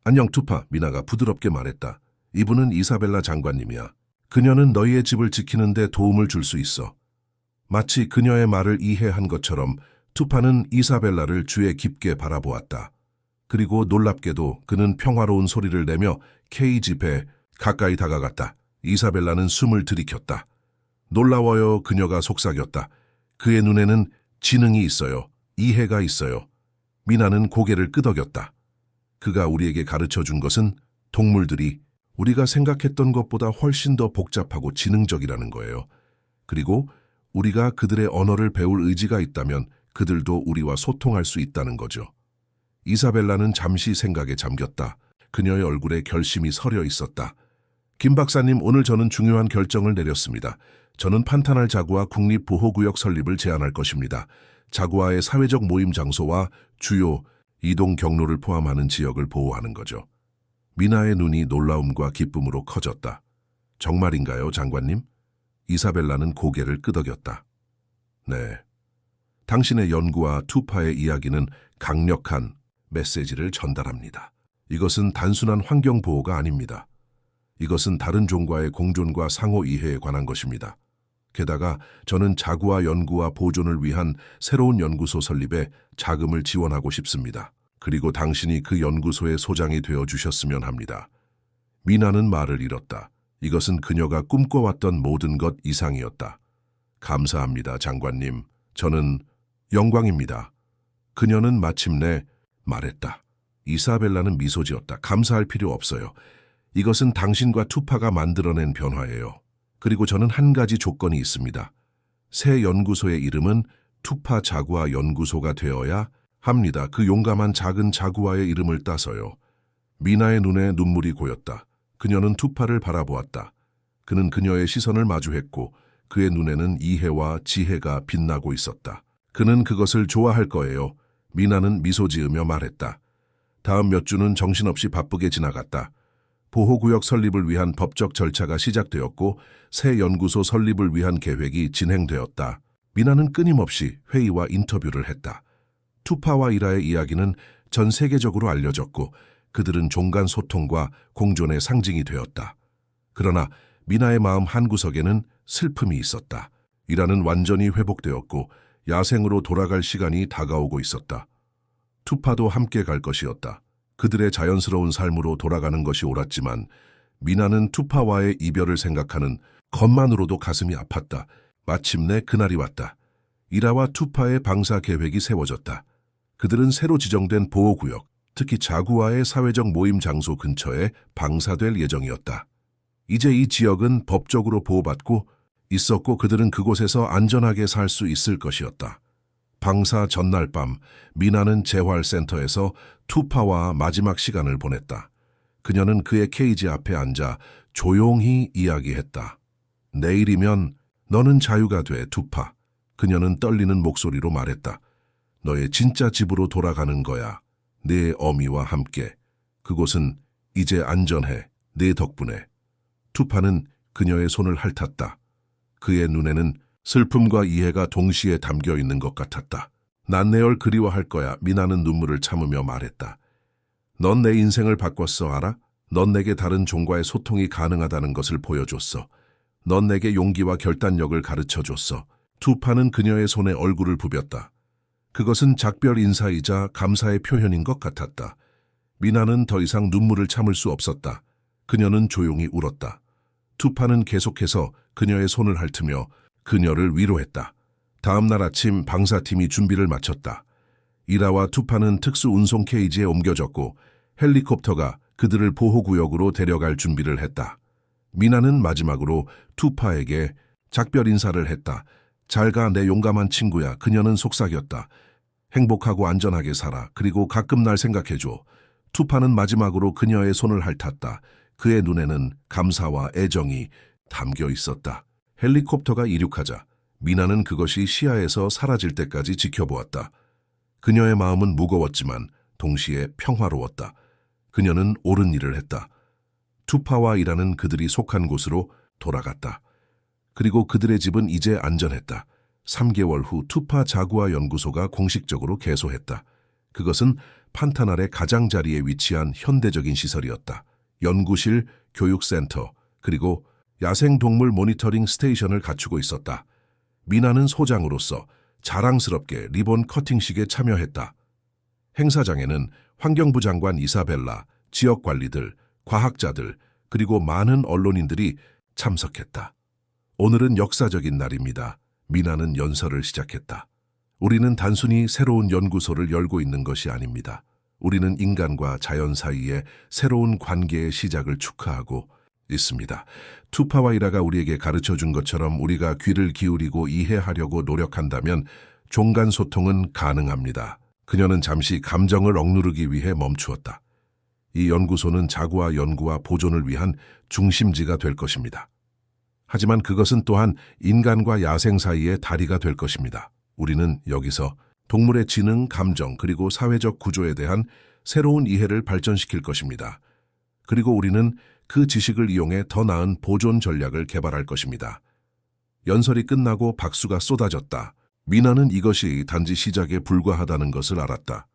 안녕 투파, 미나가 부드럽게 말했다. 이분은 이사벨라 장관님이야. 그녀는 너희의 집을 지키는데 도움을 줄 수 있어. 마치 그녀의 말을 이해한 것처럼 투파는 이사벨라를 주에 깊게 바라보았다. 그리고 놀랍게도 그는 평화로운 소리를 내며 케이지 배 가까이 다가갔다. 이사벨라는 숨을 들이켰다. 놀라워요. 그녀가 속삭였다. 그의 눈에는 지능이 있어요. 이해가 있어요. 미나는 고개를 끄덕였다. 그가 우리에게 가르쳐 준 것은 동물들이 우리가 생각했던 것보다 훨씬 더 복잡하고 지능적이라는 거예요. 그리고 우리가 그들의 언어를 배울 의지가 있다면 그들도 우리와 소통할 수 있다는 거죠. 이사벨라는 잠시 생각에 잠겼다. 그녀의 얼굴에 결심이 서려 있었다. 김 박사님, 오늘 저는 중요한 결정을 내렸습니다. 저는 판타날 자구아 국립보호구역 설립을 제안할 것입니다. 자구아의 사회적 모임 장소와 주요 이동 경로를 포함하는 지역을 보호하는 거죠. 미나의 눈이 놀라움과 기쁨으로 커졌다. 정말인가요, 장관님? 이사벨라는 고개를 끄덕였다. 네. 당신의 연구와 투파의 이야기는 강력한 메시지를 전달합니다. 이것은 단순한 환경보호가 아닙니다. 이것은 다른 종과의 공존과 상호 이해에 관한 것입니다. 게다가 저는 자구아 연구와 보존을 위한 새로운 연구소 설립에 자금을 지원하고 싶습니다. 그리고 당신이 그 연구소의 소장이 되어주셨으면 합니다. 미나는 말을 잃었다. 이것은 그녀가 꿈꿔왔던 모든 것 이상이었다. 감사합니다, 장관님. 저는 영광입니다. 그녀는 마침내 말했다. 이사벨라는 미소 지었다. 감사할 필요 없어요. 이것은 당신과 투파가 만들어낸 변화예요. 그리고 저는 한 가지 조건이 있습니다. 새 연구소의 이름은 투파 자구아 연구소가 되어야 합니다. 그 용감한 작은 자구아의 이름을 따서요. 미나의 눈에 눈물이 고였다. 그녀는 투파를 바라보았다. 그는 그녀의 시선을 마주했고 그의 눈에는 이해와 지혜가 빛나고 있었다. 그는 그것을 좋아할 거예요. 미나는 미소 지으며 말했다. 다음 몇 주는 정신없이 바쁘게 지나갔다. 보호구역 설립을 위한 법적 절차가 시작되었고 새 연구소 설립을 위한 계획이 진행되었다. 미나는 끊임없이 회의와 인터뷰를 했다. 투파와 이라의 이야기는 전 세계적으로 알려졌고 그들은 종간 소통과 공존의 상징이 되었다. 그러나 미나의 마음 한구석에는 슬픔이 있었다. 이라는 완전히 회복되었고 야생으로 돌아갈 시간이 다가오고 있었다. 투파도 함께 갈 것이었다. 그들의 자연스러운 삶으로 돌아가는 것이 옳았지만 미나는 투파와의 이별을 생각하는 것만으로도 가슴이 아팠다. 마침내 그날이 왔다. 이라와 투파의 방사 계획이 세워졌다. 그들은 새로 지정된 보호구역, 특히 자구아의 사회적 모임 장소 근처에 방사될 예정이었다. 이제 이 지역은 법적으로 보호받고 있었고 그들은 그곳에서 안전하게 살 수 있을 것이었다. 방사 전날 밤, 미나는 재활센터에서 투파와 마지막 시간을 보냈다. 그녀는 그의 케이지 앞에 앉아 조용히 이야기했다. 내일이면 너는 자유가 돼, 투파. 그녀는 떨리는 목소리로 말했다. 너의 진짜 집으로 돌아가는 거야. 내 어미와 함께. 그곳은 이제 안전해. 내 덕분에. 투파는 그녀의 손을 핥았다. 그의 눈에는 슬픔과 이해가 동시에 담겨 있는 것 같았다. 난 내 널 그리워할 거야. 미나는 눈물을 참으며 말했다. 넌 내 인생을 바꿨어, 알아? 넌 내게 다른 종과의 소통이 가능하다는 것을 보여줬어. 넌 내게 용기와 결단력을 가르쳐줬어. 투파는 그녀의 손에 얼굴을 부볐다. 그것은 작별 인사이자 감사의 표현인 것 같았다. 미나는 더 이상 눈물을 참을 수 없었다. 그녀는 조용히 울었다. 투파는 계속해서 그녀의 손을 핥으며 그녀를 위로했다. 다음 날 아침 방사팀이 준비를 마쳤다. 이라와 투파는 특수 운송 케이지에 옮겨졌고 헬리콥터가 그들을 보호구역으로 데려갈 준비를 했다. 미나는 마지막으로 투파에게 작별 인사를 했다. 잘 가, 내 용감한 친구야. 그녀는 속삭였다. 행복하고 안전하게 살아. 그리고 가끔 날 생각해줘. 투파는 마지막으로 그녀의 손을 핥았다. 그의 눈에는 감사와 애정이 담겨 있었다. 헬리콥터가 이륙하자 미나는 그것이 시야에서 사라질 때까지 지켜보았다. 그녀의 마음은 무거웠지만 동시에 평화로웠다. 그녀는 옳은 일을 했다. 투파와 이라는 그들이 속한 곳으로 돌아갔다. 그리고 그들의 집은 이제 안전했다. 3개월 후 투파 자구아 연구소가 공식적으로 개소했다. 그것은 판타날의 가장자리에 위치한 현대적인 시설이었다. 연구실, 교육센터, 그리고 야생동물 모니터링 스테이션을 갖추고 있었다. 미나는 소장으로서 자랑스럽게 리본 커팅식에 참여했다. 행사장에는 환경부 장관 이사벨라, 지역관리들, 과학자들, 그리고 많은 언론인들이 참석했다. 오늘은 역사적인 날입니다. 미나는 연설을 시작했다. 우리는 단순히 새로운 연구소를 열고 있는 것이 아닙니다. 우리는 인간과 자연 사이의 새로운 관계의 시작을 축하하고 있습니다. 투파와 이라가 우리에게 가르쳐준 것처럼 우리가 귀를 기울이고 이해하려고 노력한다면 종간 소통은 가능합니다. 그녀는 잠시 감정을 억누르기 위해 멈추었다. 이 연구소는 자구아 연구와 보존을 위한 중심지가 될 것입니다. 하지만 그것은 또한 인간과 야생 사이의 다리가 될 것입니다. 우리는 여기서 동물의 지능, 감정, 그리고 사회적 구조에 대한 새로운 이해를 발전시킬 것입니다. 그리고 우리는 그 지식을 이용해 더 나은 보존 전략을 개발할 것입니다. 연설이 끝나고 박수가 쏟아졌다. 미나는 이것이 단지 시작에 불과하다는 것을 알았다.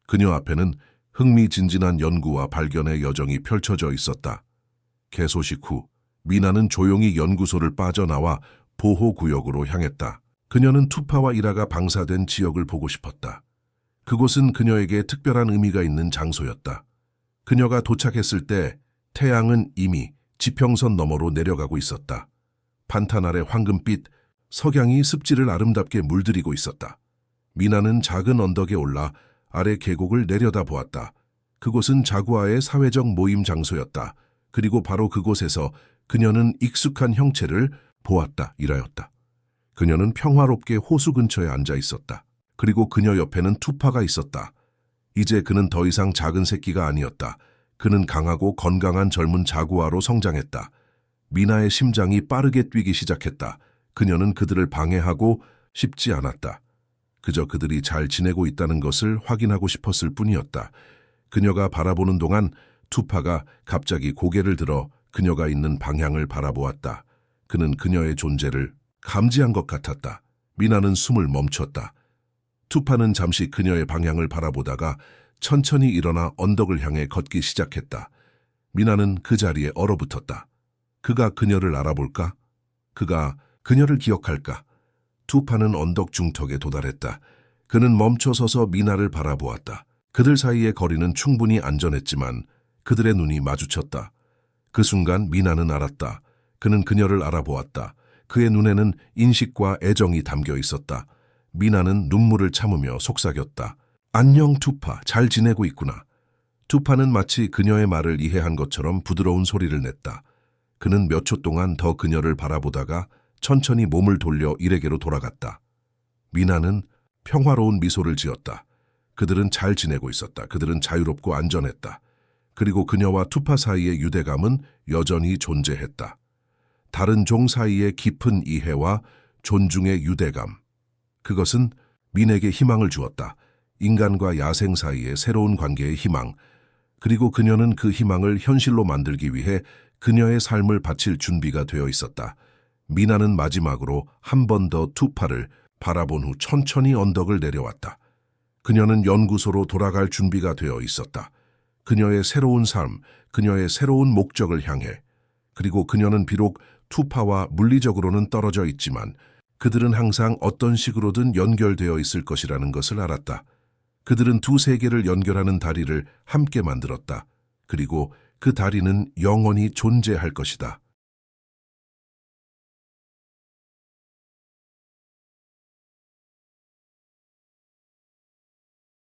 그녀 앞에는 흥미진진한 연구와 발견의 여정이 펼쳐져 있었다. 개소식 후 미나는 조용히 연구소를 빠져나와 보호구역으로 향했다. 그녀는 투파와 이라가 방사된 지역을 보고 싶었다. 그곳은 그녀에게 특별한 의미가 있는 장소였다. 그녀가 도착했을 때 태양은 이미 지평선 너머로 내려가고 있었다. 판타날의 황금빛 석양이 습지를 아름답게 물들이고 있었다. 미나는 작은 언덕에 올라 아래 계곡을 내려다보았다. 그곳은 자구아의 사회적 모임 장소였다. 그리고 바로 그곳에서 그녀는 익숙한 형체를 보았다. 이라였다. 그녀는 평화롭게 호수 근처에 앉아 있었다. 그리고 그녀 옆에는 투파가 있었다. 이제 그는 더 이상 작은 새끼가 아니었다. 그는 강하고 건강한 젊은 자구아로 성장했다. 미나의 심장이 빠르게 뛰기 시작했다. 그녀는 그들을 방해하고 싶지 않았다. 그저 그들이 잘 지내고 있다는 것을 확인하고 싶었을 뿐이었다. 그녀가 바라보는 동안 투파가 갑자기 고개를 들어 그녀가 있는 방향을 바라보았다. 그는 그녀의 존재를 감지한 것 같았다. 미나는 숨을 멈췄다. 투파는 잠시 그녀의 방향을 바라보다가 천천히 일어나 언덕을 향해 걷기 시작했다. 미나는 그 자리에 얼어붙었다. 그가 그녀를 알아볼까? 그가 그녀를 기억할까? 투파는 언덕 중턱에 도달했다. 그는 멈춰서서 미나를 바라보았다. 그들 사이의 거리는 충분히 안전했지만 그들의 눈이 마주쳤다. 그 순간 미나는 알았다. 그는 그녀를 알아보았다. 그의 눈에는 인식과 애정이 담겨 있었다. 미나는 눈물을 참으며 속삭였다. 안녕 투파, 잘 지내고 있구나. 투파는 마치 그녀의 말을 이해한 것처럼 부드러운 소리를 냈다. 그는 몇 초 동안 더 그녀를 바라보다가 천천히 몸을 돌려 일에게로 돌아갔다. 미나는 평화로운 미소를 지었다. 그들은 잘 지내고 있었다. 그들은 자유롭고 안전했다. 그리고 그녀와 투파 사이의 유대감은 여전히 존재했다. 다른 종 사이의 깊은 이해와 존중의 유대감. 그것은 민에게 희망을 주었다. 인간과 야생 사이의 새로운 관계의 희망. 그리고 그녀는 그 희망을 현실로 만들기 위해 그녀의 삶을 바칠 준비가 되어 있었다. 미나는 마지막으로 한 번 더 투파를 바라본 후 천천히 언덕을 내려왔다. 그녀는 연구소로 돌아갈 준비가 되어 있었다. 그녀의 새로운 삶, 그녀의 새로운 목적을 향해. 그리고 그녀는 비록 투파와 물리적으로는 떨어져 있지만 그들은 항상 어떤 식으로든 연결되어 있을 것이라는 것을 알았다. 그들은 두 세계를 연결하는 다리를 함께 만들었다. 그리고 그 다리는 영원히 존재할 것이다.